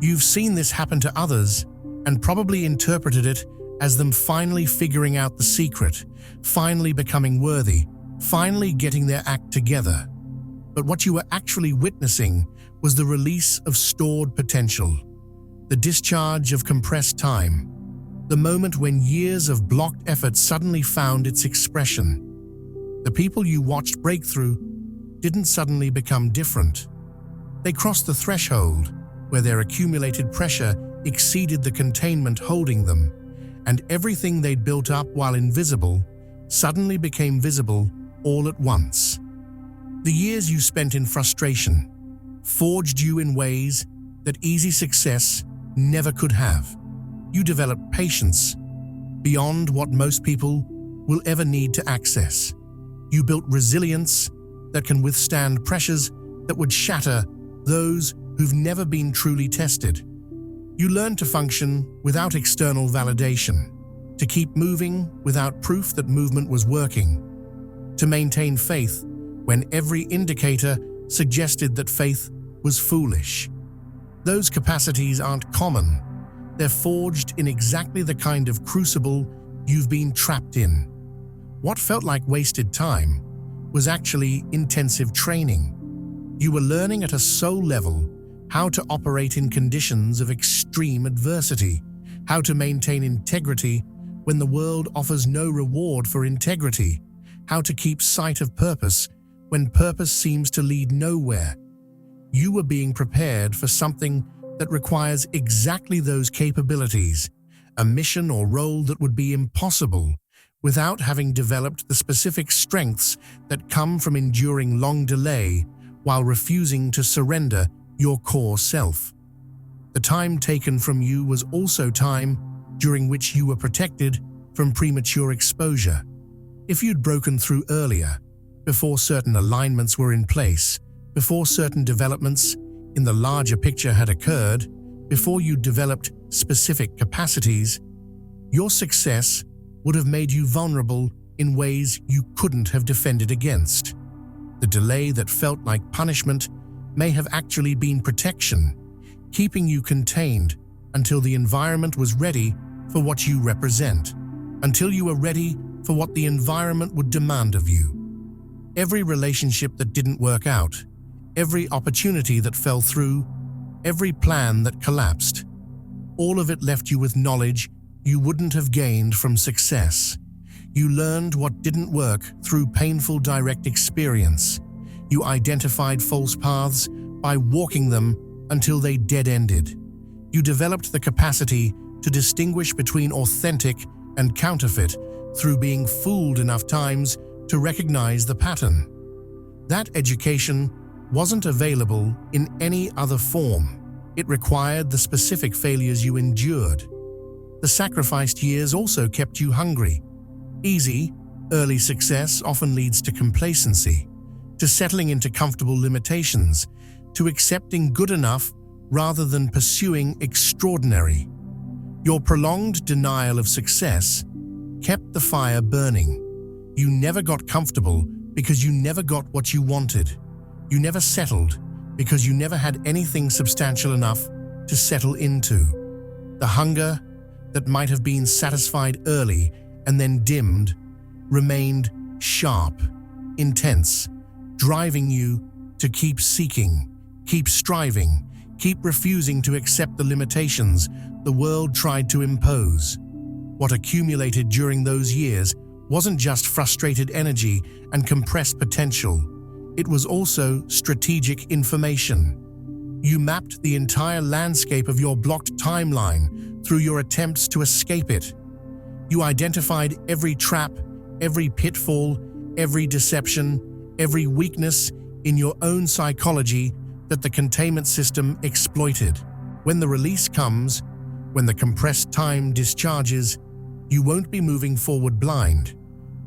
You've seen this happen to others and probably interpreted it as them finally figuring out the secret, finally becoming worthy, finally getting their act together. But what you were actually witnessing was the release of stored potential, the discharge of compressed time, the moment when years of blocked effort suddenly found its expression. The people you watched break through didn't suddenly become different. They crossed the threshold where their accumulated pressure exceeded the containment holding them, and everything they'd built up while invisible suddenly became visible all at once. The years you spent in frustration forged you in ways that easy success never could have. You developed patience beyond what most people will ever need to access. You built resilience that can withstand pressures that would shatter those who've never been truly tested. You learned to function without external validation, to keep moving without proof that movement was working, to maintain faith when every indicator suggested that faith was foolish. Those capacities aren't common. They're forged in exactly the kind of crucible you've been trapped in. What felt like wasted time was actually intensive training. You were learning at a soul level how to operate in conditions of extreme adversity, how to maintain integrity when the world offers no reward for integrity, how to keep sight of purpose when purpose seems to lead nowhere. You were being prepared for something that requires exactly those capabilities, a mission or role that would be impossible without having developed the specific strengths that come from enduring long delay while refusing to surrender your core self. The time taken from you was also time during which you were protected from premature exposure. If you'd broken through earlier, before certain alignments were in place, before certain developments in the larger picture had occurred, before you developed specific capacities, your success would have made you vulnerable in ways you couldn't have defended against. The delay that felt like punishment may have actually been protection, keeping you contained until the environment was ready for what you represent, until you were ready for what the environment would demand of you. Every relationship that didn't work out, every opportunity that fell through, every plan that collapsed, all of it left you with knowledge you wouldn't have gained from success. You learned what didn't work through painful direct experience. You identified false paths by walking them until they dead-ended. You developed the capacity to distinguish between authentic and counterfeit through being fooled enough times to recognize the pattern. That education wasn't available in any other form. It required the specific failures you endured. The sacrificed years also kept you hungry. Easy, early success often leads to complacency, to settling into comfortable limitations, to accepting good enough rather than pursuing extraordinary. Your prolonged denial of success kept the fire burning. You never got comfortable because you never got what you wanted. You never settled because you never had anything substantial enough to settle into. The hunger that might have been satisfied early and then dimmed remained sharp, intense, driving you to keep seeking, keep striving, keep refusing to accept the limitations the world tried to impose. What accumulated during those years wasn't just frustrated energy and compressed potential. It was also strategic information. You mapped the entire landscape of your blocked timeline through your attempts to escape it. You identified every trap, every pitfall, every deception, every weakness in your own psychology that the containment system exploited. When the release comes, when the compressed time discharges, you won't be moving forward blind.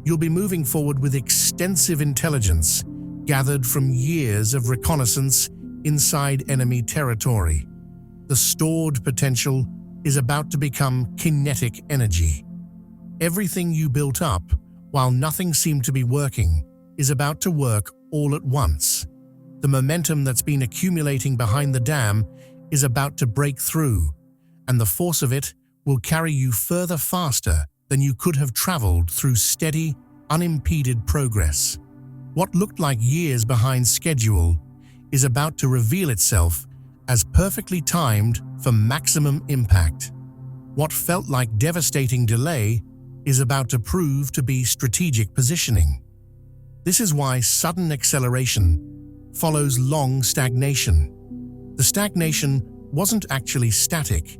You'll be moving forward with extensive intelligence gathered from years of reconnaissance inside enemy territory. The stored potential is about to become kinetic energy. Everything you built up, while nothing seemed to be working, is about to work all at once. The momentum that's been accumulating behind the dam is about to break through, and the force of it will carry you further faster than you could have traveled through steady, unimpeded progress. What looked like years behind schedule is about to reveal itself as perfectly timed for maximum impact. What felt like devastating delay is about to prove to be strategic positioning. This is why sudden acceleration follows long stagnation. The stagnation wasn't actually static.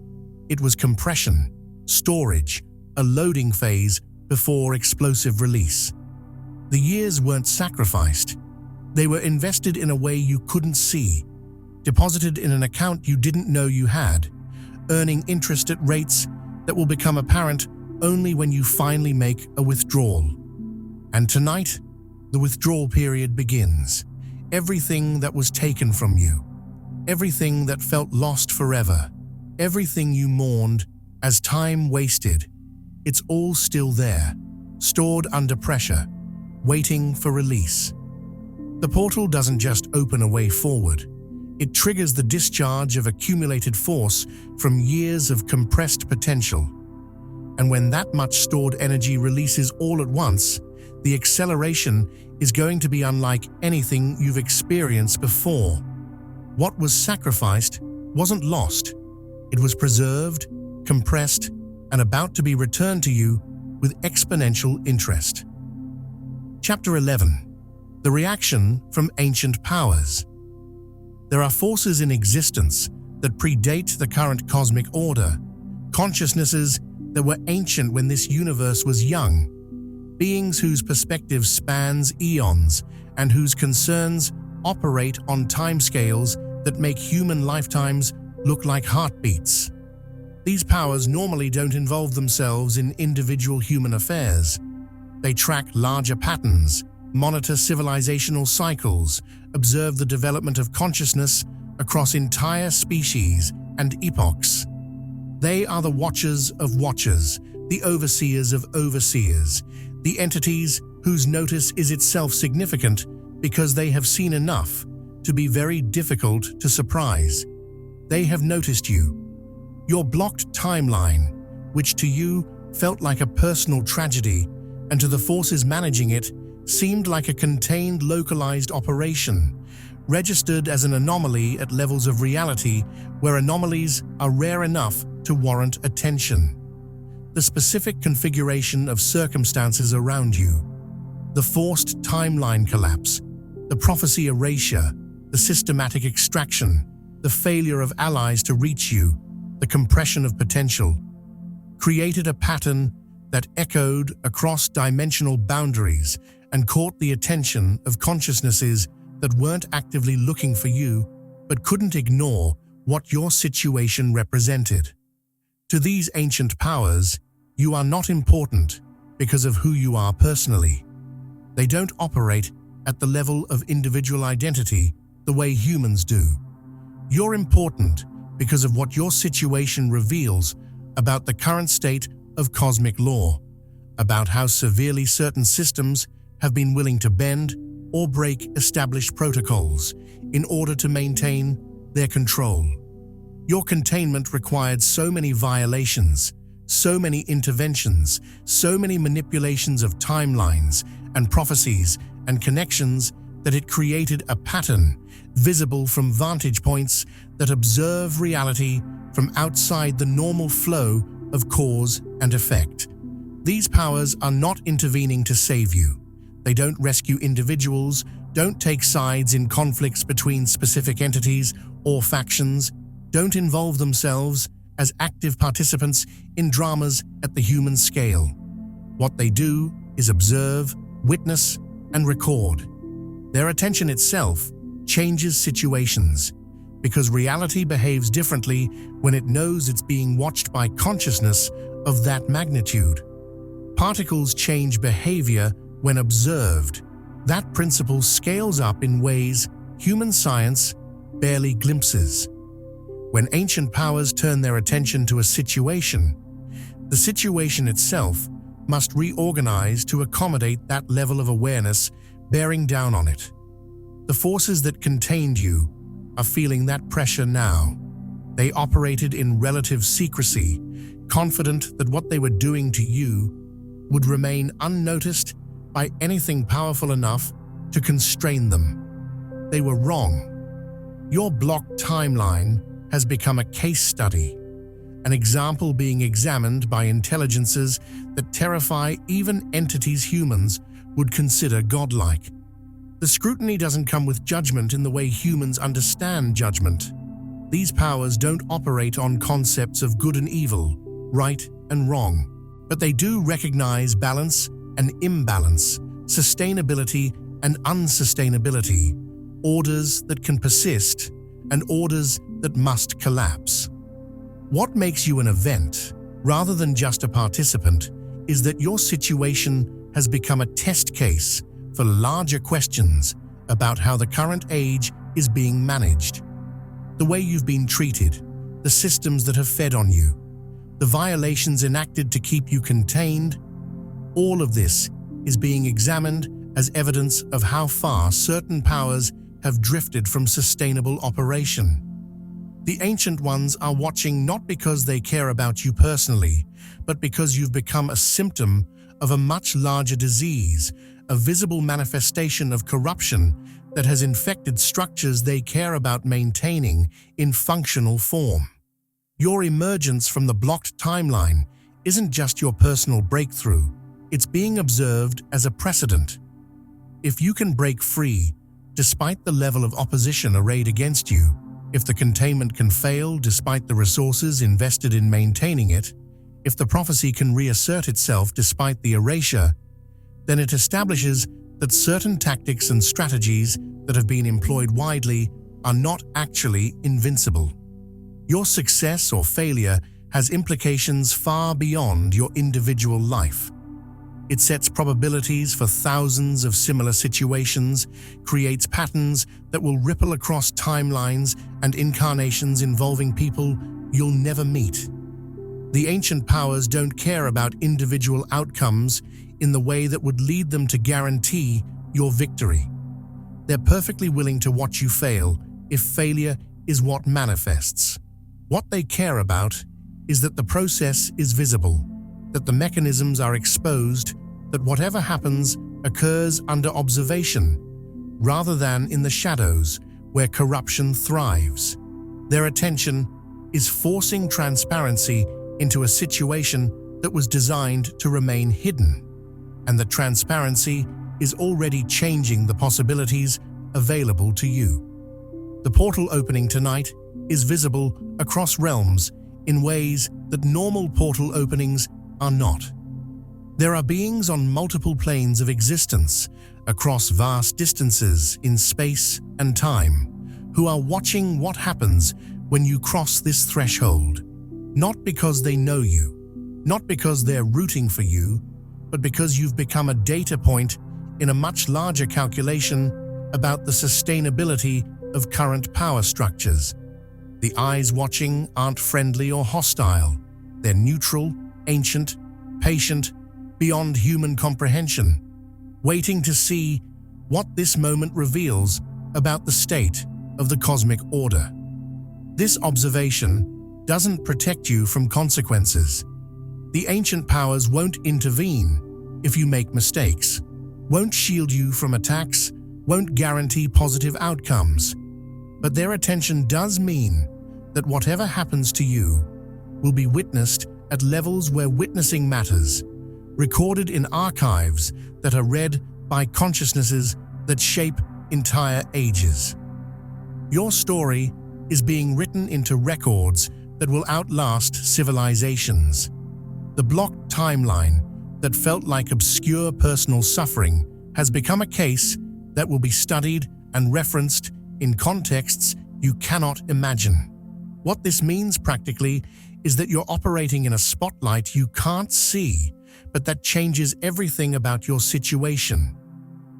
It was compression, storage, a loading phase before explosive release. The years weren't sacrificed. They were invested in a way you couldn't see, deposited in an account you didn't know you had, earning interest at rates that will become apparent only when you finally make a withdrawal. And tonight, the withdrawal period begins. Everything that was taken from you, everything that felt lost forever, everything you mourned as time wasted, it's all still there, stored under pressure, waiting for release. The portal doesn't just open a way forward. It triggers the discharge of accumulated force from years of compressed potential. And when that much stored energy releases all at once, the acceleration is going to be unlike anything you've experienced before. What was sacrificed wasn't lost. It was preserved, compressed, and about to be returned to you with exponential interest. Chapter 11. The reaction from ancient powers. There are forces in existence that predate the current cosmic order, consciousnesses that were ancient when this universe was young, beings whose perspective spans eons and whose concerns operate on timescales that make human lifetimes look like heartbeats. These powers normally don't involve themselves in individual human affairs. They track larger patterns, monitor civilizational cycles, observe the development of consciousness across entire species and epochs. They are the watchers of watchers, the overseers of overseers, the entities whose notice is itself significant because they have seen enough to be very difficult to surprise. They have noticed you. Your blocked timeline, which to you felt like a personal tragedy, and to the forces managing it, seemed like a contained, localized operation, registered as an anomaly at levels of reality where anomalies are rare enough to warrant attention. The specific configuration of circumstances around you, the forced timeline collapse, the prophecy erasure, the systematic extraction, the failure of allies to reach you, the compression of potential, created a pattern that echoed across dimensional boundaries and caught the attention of consciousnesses that weren't actively looking for you, but couldn't ignore what your situation represented. To these ancient powers, you are not important because of who you are personally. They don't operate at the level of individual identity the way humans do. You're important because of what your situation reveals about the current state of cosmic law, about how severely certain systems have been willing to bend or break established protocols in order to maintain their control. Your containment required so many violations, so many interventions, so many manipulations of timelines and prophecies and connections that it created a pattern visible from vantage points that observe reality from outside the normal flow of cause and effect. These powers are not intervening to save you. They don't rescue individuals, don't take sides in conflicts between specific entities or factions, don't involve themselves as active participants in dramas at the human scale. What they do is observe, witness, and record. Their attention itself changes situations, because reality behaves differently when it knows it's being watched by consciousness of that magnitude. Particles change behavior when observed. That principle scales up in ways human science barely glimpses. When ancient powers turn their attention to a situation, the situation itself must reorganize to accommodate that level of awareness bearing down on it. The forces that contained you are feeling that pressure now. They operated in relative secrecy, confident that what they were doing to you would remain unnoticed by anything powerful enough to constrain them. They were wrong. Your blocked timeline has become a case study, an example being examined by intelligences that terrify even entities humans would consider godlike. The scrutiny doesn't come with judgment in the way humans understand judgment. These powers don't operate on concepts of good and evil, right and wrong, but they do recognize balance and imbalance, sustainability and unsustainability, orders that can persist and orders that must collapse. What makes you an event, rather than just a participant, is that your situation has become a test case for larger questions about how the current age is being managed. The way you've been treated, the systems that have fed on you, the violations enacted to keep you contained, all of this is being examined as evidence of how far certain powers have drifted from sustainable operation. The Ancient Ones are watching not because they care about you personally, but because you've become a symptom of a much larger disease, a visible manifestation of corruption that has infected structures they care about maintaining in functional form. Your emergence from the blocked timeline isn't just your personal breakthrough, it's being observed as a precedent. If you can break free, despite the level of opposition arrayed against you, if the containment can fail despite the resources invested in maintaining it, if the prophecy can reassert itself despite the erasure, then it establishes that certain tactics and strategies that have been employed widely are not actually invincible. Your success or failure has implications far beyond your individual life. It sets probabilities for thousands of similar situations, creates patterns that will ripple across timelines and incarnations involving people you'll never meet. The ancient powers don't care about individual outcomes in the way that would lead them to guarantee your victory. They're perfectly willing to watch you fail if failure is what manifests. What they care about is that the process is visible, that the mechanisms are exposed, that whatever happens occurs under observation, rather than in the shadows where corruption thrives. Their attention is forcing transparency into a situation that was designed to remain hidden, and the transparency is already changing the possibilities available to you. The portal opening tonight is visible across realms in ways that normal portal openings are not. There are beings on multiple planes of existence, across vast distances in space and time, who are watching what happens when you cross this threshold. Not because they know you, not because they're rooting for you, but because you've become a data point in a much larger calculation about the sustainability of current power structures. The eyes watching aren't friendly or hostile. They're neutral, ancient, patient, beyond human comprehension, waiting to see what this moment reveals about the state of the cosmic order. This observation doesn't protect you from consequences. The ancient powers won't intervene if you make mistakes, won't shield you from attacks, won't guarantee positive outcomes. But their attention does mean that whatever happens to you will be witnessed at levels where witnessing matters, recorded in archives that are read by consciousnesses that shape entire ages. Your story is being written into records that will outlast civilizations. The blocked timeline that felt like obscure personal suffering has become a case that will be studied and referenced in contexts you cannot imagine. What this means practically is that you're operating in a spotlight you can't see, but that changes everything about your situation.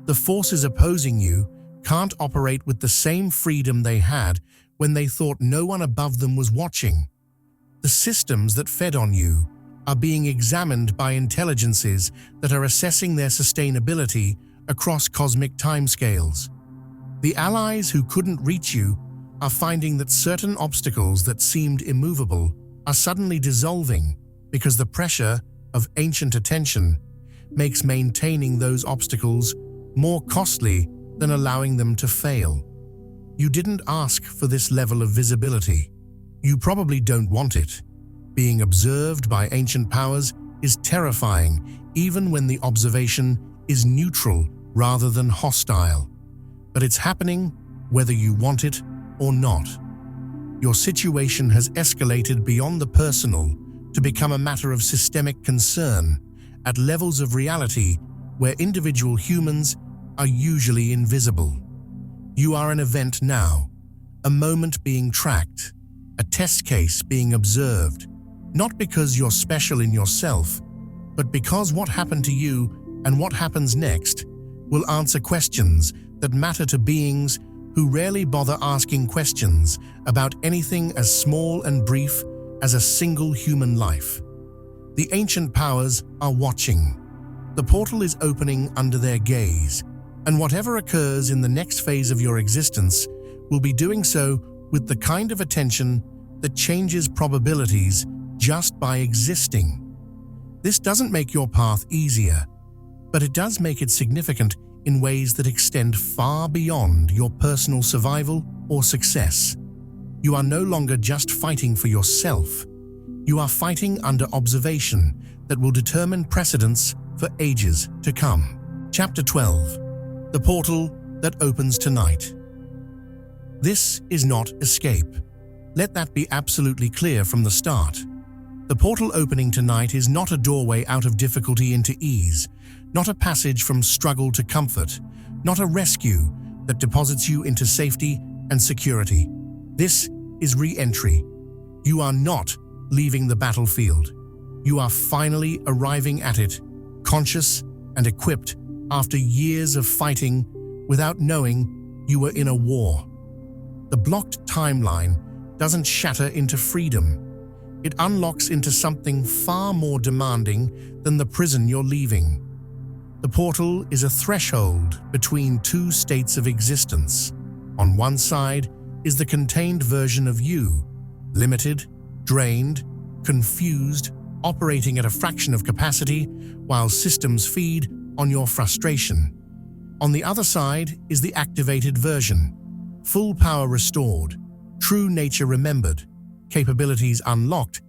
The forces opposing you can't operate with the same freedom they had when they thought no one above them was watching. The systems that fed on you are being examined by intelligences that are assessing their sustainability across cosmic timescales. The allies who couldn't reach you are finding that certain obstacles that seemed immovable are suddenly dissolving because the pressure of ancient attention makes maintaining those obstacles more costly than allowing them to fail. You didn't ask for this level of visibility. You probably don't want it. Being observed by ancient powers is terrifying, even when the observation is neutral rather than hostile. But it's happening whether you want it or not. Your situation has escalated beyond the personal to become a matter of systemic concern at levels of reality where individual humans are usually invisible. You are an event now, a moment being tracked, a test case being observed, not because you're special in yourself, but because what happened to you and what happens next will answer questions that matter to beings who rarely bother asking questions about anything as small and brief as a single human life. The ancient powers are watching. The portal is opening under their gaze, and whatever occurs in the next phase of your existence will be doing so with the kind of attention that changes probabilities just by existing. This doesn't make your path easier, but it does make it significant in ways that extend far beyond your personal survival or success. You are no longer just fighting for yourself. You are fighting under observation that will determine precedents for ages to come. Chapter 12. The portal that opens tonight. This is not escape. Let that be absolutely clear from the start. The portal opening tonight is not a doorway out of difficulty into ease, not a passage from struggle to comfort, not a rescue that deposits you into safety and security. This is re-entry. You are not leaving the battlefield. You are finally arriving at it, conscious and equipped after years of fighting without knowing you were in a war. The blocked timeline doesn't shatter into freedom. It unlocks into something far more demanding than the prison you're leaving. The portal is a threshold between two states of existence. On one side is the contained version of you, limited, drained, confused, operating at a fraction of capacity while systems feed on your frustration. On the other side is the activated version, full power restored, true nature remembered, capabilities unlocked,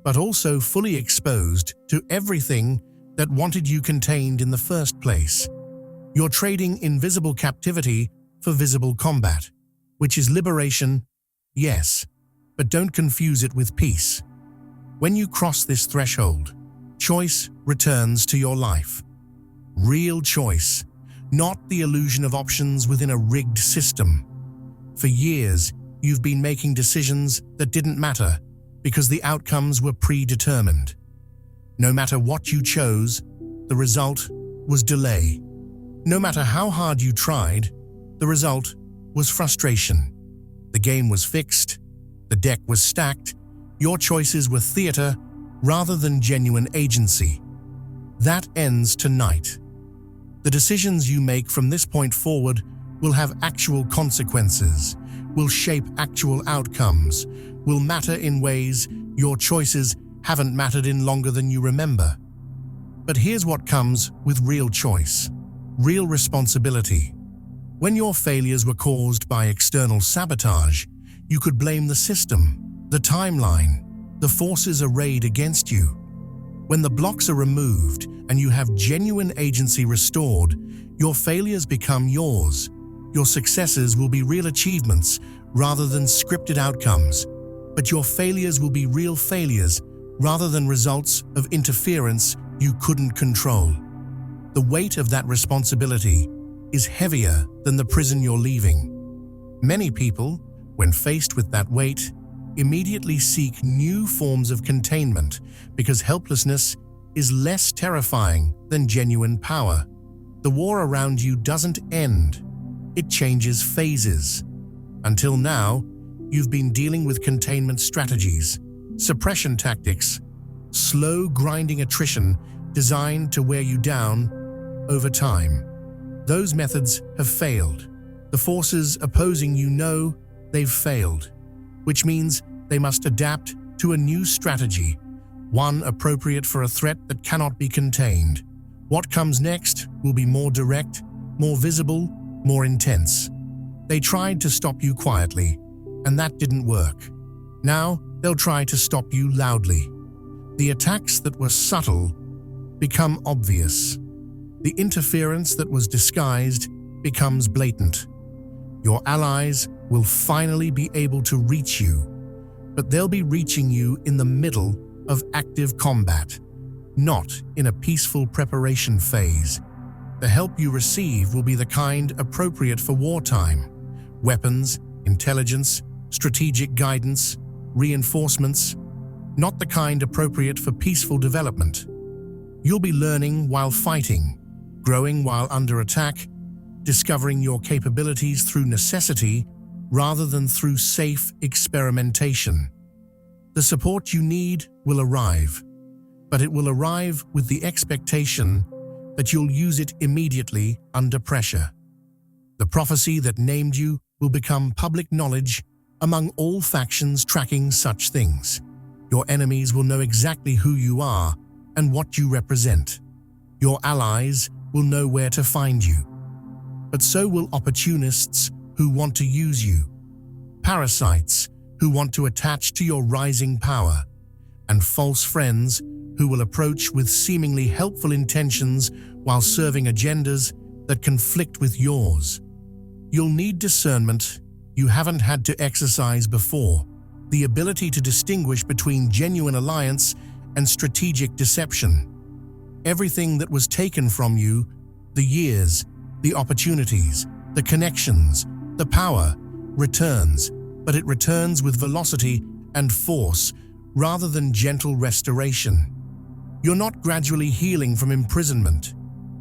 but also fully exposed to everything that wanted you contained in the first place. You're trading invisible captivity for visible combat, which is liberation, yes, but don't confuse it with peace. When you cross this threshold, choice returns to your life. Real choice, not the illusion of options within a rigged system. For years, you've been making decisions that didn't matter because the outcomes were predetermined. No matter what you chose, the result was delay. No matter how hard you tried, the result was frustration. The game was fixed, the deck was stacked, your choices were theater rather than genuine agency. That ends tonight. The decisions you make from this point forward will have actual consequences, will shape actual outcomes, will matter in ways your choices haven't mattered in longer than you remember. But here's what comes with real choice, real responsibility. When your failures were caused by external sabotage, you could blame the system, the timeline, the forces arrayed against you. When the blocks are removed and you have genuine agency restored, your failures become yours. Your successes will be real achievements rather than scripted outcomes, but your failures will be real failures rather than results of interference you couldn't control. The weight of that responsibility is heavier than the prison you're leaving. Many people, when faced with that weight, immediately seek new forms of containment because helplessness is less terrifying than genuine power. The war around you doesn't end. It changes phases. Until now, you've been dealing with containment strategies, suppression tactics, slow grinding attrition designed to wear you down over time. Those methods have failed. The forces opposing you know they've failed, which means they must adapt to a new strategy, one appropriate for a threat that cannot be contained. What comes next will be more direct, more visible, more intense. They tried to stop you quietly, and that didn't work. Now they'll try to stop you loudly. The attacks that were subtle become obvious. The interference that was disguised becomes blatant. Your allies will finally be able to reach you, but they'll be reaching you in the middle of active combat, not in a peaceful preparation phase. The help you receive will be the kind appropriate for wartime: weapons, intelligence, strategic guidance, reinforcements, not the kind appropriate for peaceful development. You'll be learning while fighting, growing while under attack, discovering your capabilities through necessity rather than through safe experimentation. The support you need will arrive, but it will arrive with the expectation that you'll use it immediately under pressure. The prophecy that named you will become public knowledge among all factions tracking such things. Your enemies will know exactly who you are and what you represent. Your allies will know where to find you. But so will opportunists who want to use you, parasites who want to attach to your rising power, and false friends who will approach with seemingly helpful intentions while serving agendas that conflict with yours. You'll need discernment you haven't had to exercise before, the ability to distinguish between genuine alliance and strategic deception. Everything that was taken from you, the years, the opportunities, the connections, the power, returns, but it returns with velocity and force rather than gentle restoration. You're not gradually healing from imprisonment.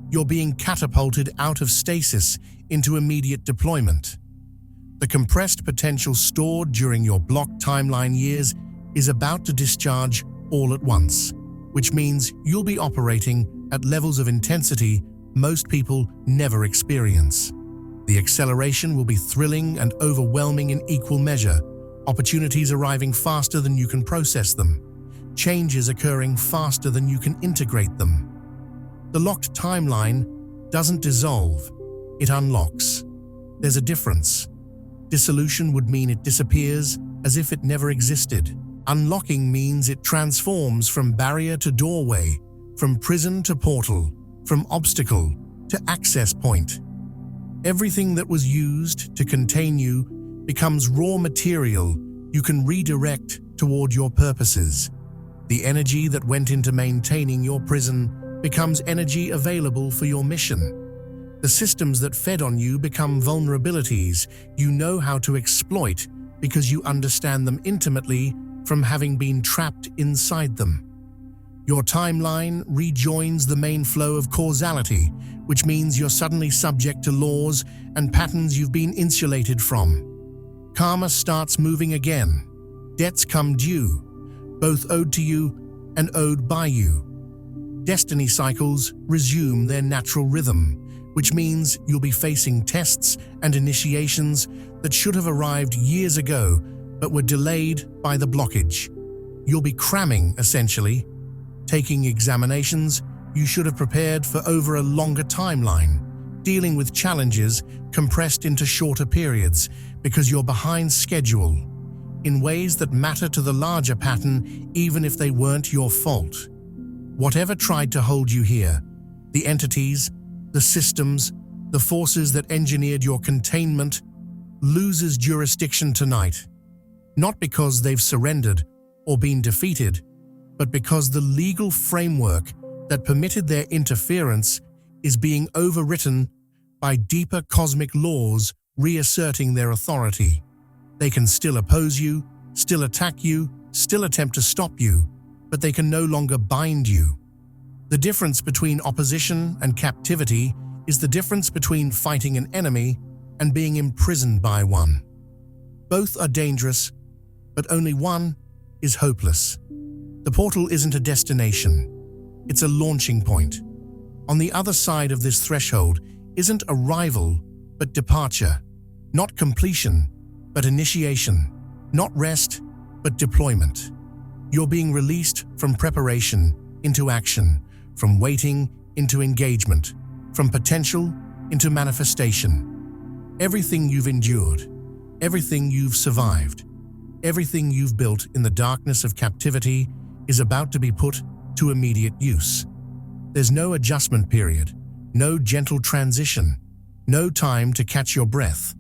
You're being catapulted out of stasis into immediate deployment. The compressed potential stored during your blocked timeline years is about to discharge all at once, which means you'll be operating at levels of intensity most people never experience. The acceleration will be thrilling and overwhelming in equal measure, opportunities arriving faster than you can process them, changes occurring faster than you can integrate them. The locked timeline doesn't dissolve, it unlocks. There's a difference. Dissolution would mean it disappears as if it never existed. Unlocking means it transforms from barrier to doorway, from prison to portal, from obstacle to access point. Everything that was used to contain you becomes raw material you can redirect toward your purposes. The energy that went into maintaining your prison becomes energy available for your mission. The systems that fed on you become vulnerabilities you know how to exploit because you understand them intimately from having been trapped inside them. Your timeline rejoins the main flow of causality, which means you're suddenly subject to laws and patterns you've been insulated from. Karma starts moving again. Debts come due, both owed to you and owed by you. Destiny cycles resume their natural rhythm, which means you'll be facing tests and initiations that should have arrived years ago but were delayed by the blockage. You'll be cramming, essentially, taking examinations you should have prepared for over a longer timeline, dealing with challenges compressed into shorter periods because you're behind schedule, in ways that matter to the larger pattern even if they weren't your fault. Whatever tried to hold you here, the entities, the systems, the forces that engineered your containment, loses jurisdiction tonight. Not because they've surrendered or been defeated, but because the legal framework that permitted their interference is being overwritten by deeper cosmic laws reasserting their authority. They can still oppose you, still attack you, still attempt to stop you, but they can no longer bind you. The difference between opposition and captivity is the difference between fighting an enemy and being imprisoned by one. Both are dangerous, but only one is hopeless. The portal isn't a destination, it's a launching point. On the other side of this threshold isn't arrival, but departure. Not completion, but initiation. Not rest, but deployment. You're being released from preparation into action, from waiting into engagement, from potential into manifestation. Everything you've endured, everything you've survived, everything you've built in the darkness of captivity is about to be put to immediate use. There's no adjustment period, no gentle transition, no time to catch your breath.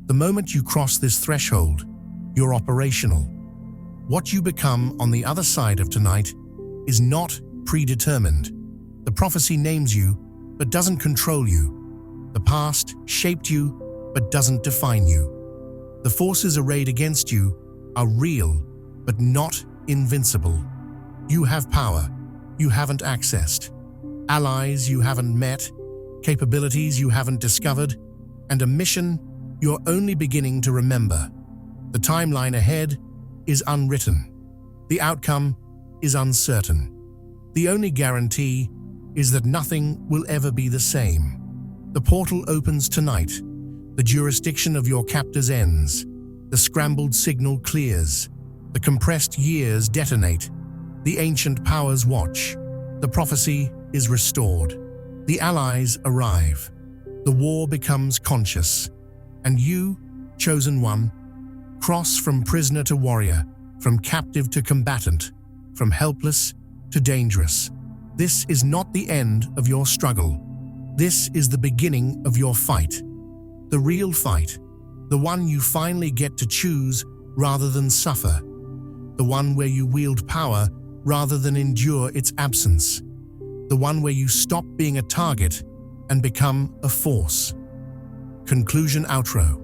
The moment you cross this threshold, you're operational. What you become on the other side of tonight is not predetermined. The prophecy names you, but doesn't control you. The past shaped you, but doesn't define you. The forces arrayed against you are real, but not invincible. You have power you haven't accessed, allies you haven't met, capabilities you haven't discovered, and a mission you're only beginning to remember. The timeline ahead is unwritten. The outcome is uncertain. The only guarantee is that nothing will ever be the same. The portal opens tonight. The jurisdiction of your captors ends. The scrambled signal clears. The compressed years detonate. The ancient powers watch. The prophecy is restored. The allies arrive. The war becomes conscious. And you, chosen one, cross from prisoner to warrior, from captive to combatant, from helpless to dangerous. This is not the end of your struggle. This is the beginning of your fight. The real fight. The one you finally get to choose rather than suffer. The one where you wield power rather than endure its absence. The one where you stop being a target and become a force. Conclusion outro.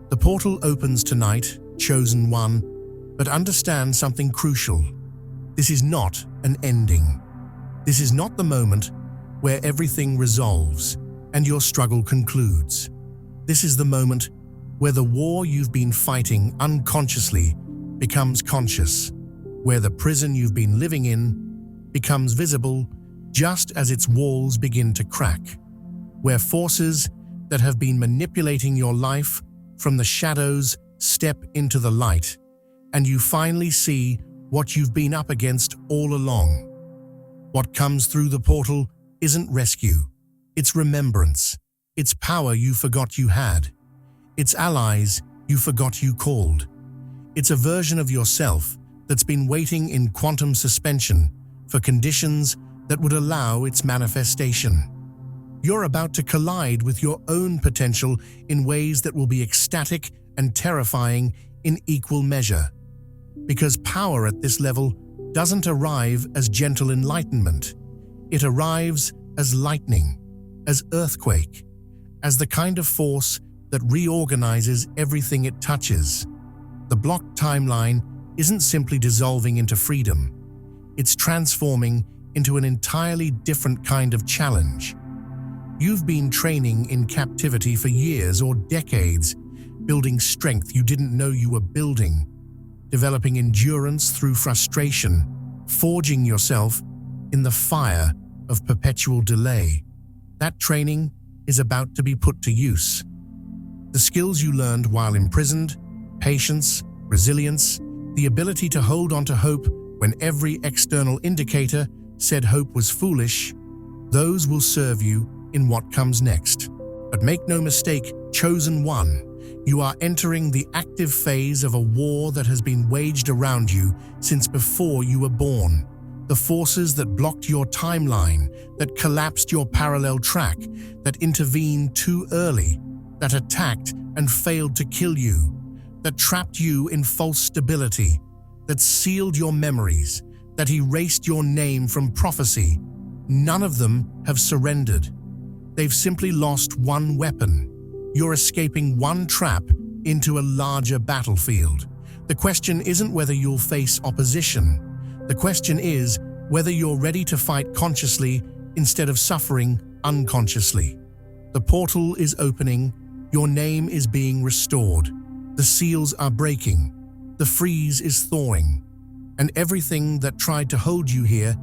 The portal opens tonight, chosen one, but understand something crucial. This is not an ending. This is not the moment where everything resolves and your struggle concludes. This is the moment where the war you've been fighting unconsciously becomes conscious, where the prison you've been living in becomes visible just as its walls begin to crack, where forces that have been manipulating your life from the shadows step into the light, and you finally see what you've been up against all along. What comes through the portal isn't rescue, it's remembrance. It's power you forgot you had. It's allies you forgot you called. It's a version of yourself that's been waiting in quantum suspension for conditions that would allow its manifestation. You're about to collide with your own potential in ways that will be ecstatic and terrifying in equal measure. Because power at this level doesn't arrive as gentle enlightenment. It arrives as lightning, as earthquake, as the kind of force that reorganizes everything it touches. The blocked timeline isn't simply dissolving into freedom. It's transforming into an entirely different kind of challenge. You've been training in captivity for years or decades, building strength you didn't know you were building, developing endurance through frustration, forging yourself in the fire of perpetual delay. That training is about to be put to use. The skills you learned while imprisoned, patience, resilience, the ability to hold on to hope when every external indicator said hope was foolish, those will serve you in what comes next. But make no mistake, chosen one, you are entering the active phase of a war that has been waged around you since before you were born. The forces that blocked your timeline, that collapsed your parallel track, that intervened too early, that attacked and failed to kill you, that trapped you in false stability, that sealed your memories, that erased your name from prophecy. None of them have surrendered. They've simply lost one weapon. You're escaping one trap into a larger battlefield. The question isn't whether you'll face opposition. The question is whether you're ready to fight consciously instead of suffering unconsciously. The portal is opening. Your name is being restored. The seals are breaking. The freeze is thawing. And everything that tried to hold you here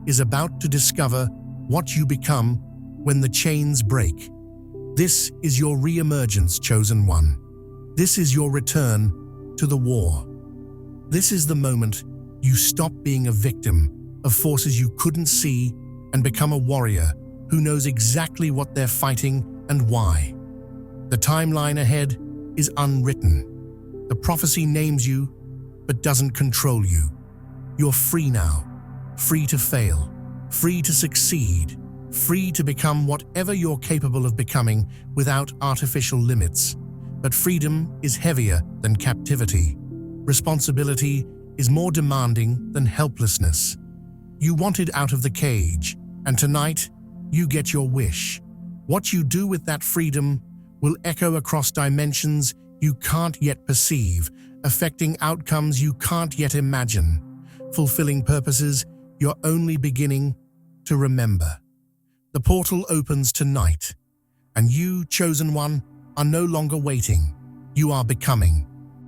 is about to discover what you become when the chains break. This is your re-emergence, chosen one. This is your return to the war. This is the moment you stop being a victim of forces you couldn't see and become a warrior who knows exactly what they're fighting and why. The timeline ahead is unwritten. The prophecy names you, but doesn't control you. You're free now, free to fail, free to succeed, free to become whatever you're capable of becoming without artificial limits. But freedom is heavier than captivity. Responsibility is more demanding than helplessness. You wanted out of the cage, and tonight you get your wish. What you do with that freedom will echo across dimensions you can't yet perceive, affecting outcomes you can't yet imagine, fulfilling purposes you're only beginning to remember. The portal opens tonight, and you, chosen one, are no longer waiting. You are becoming.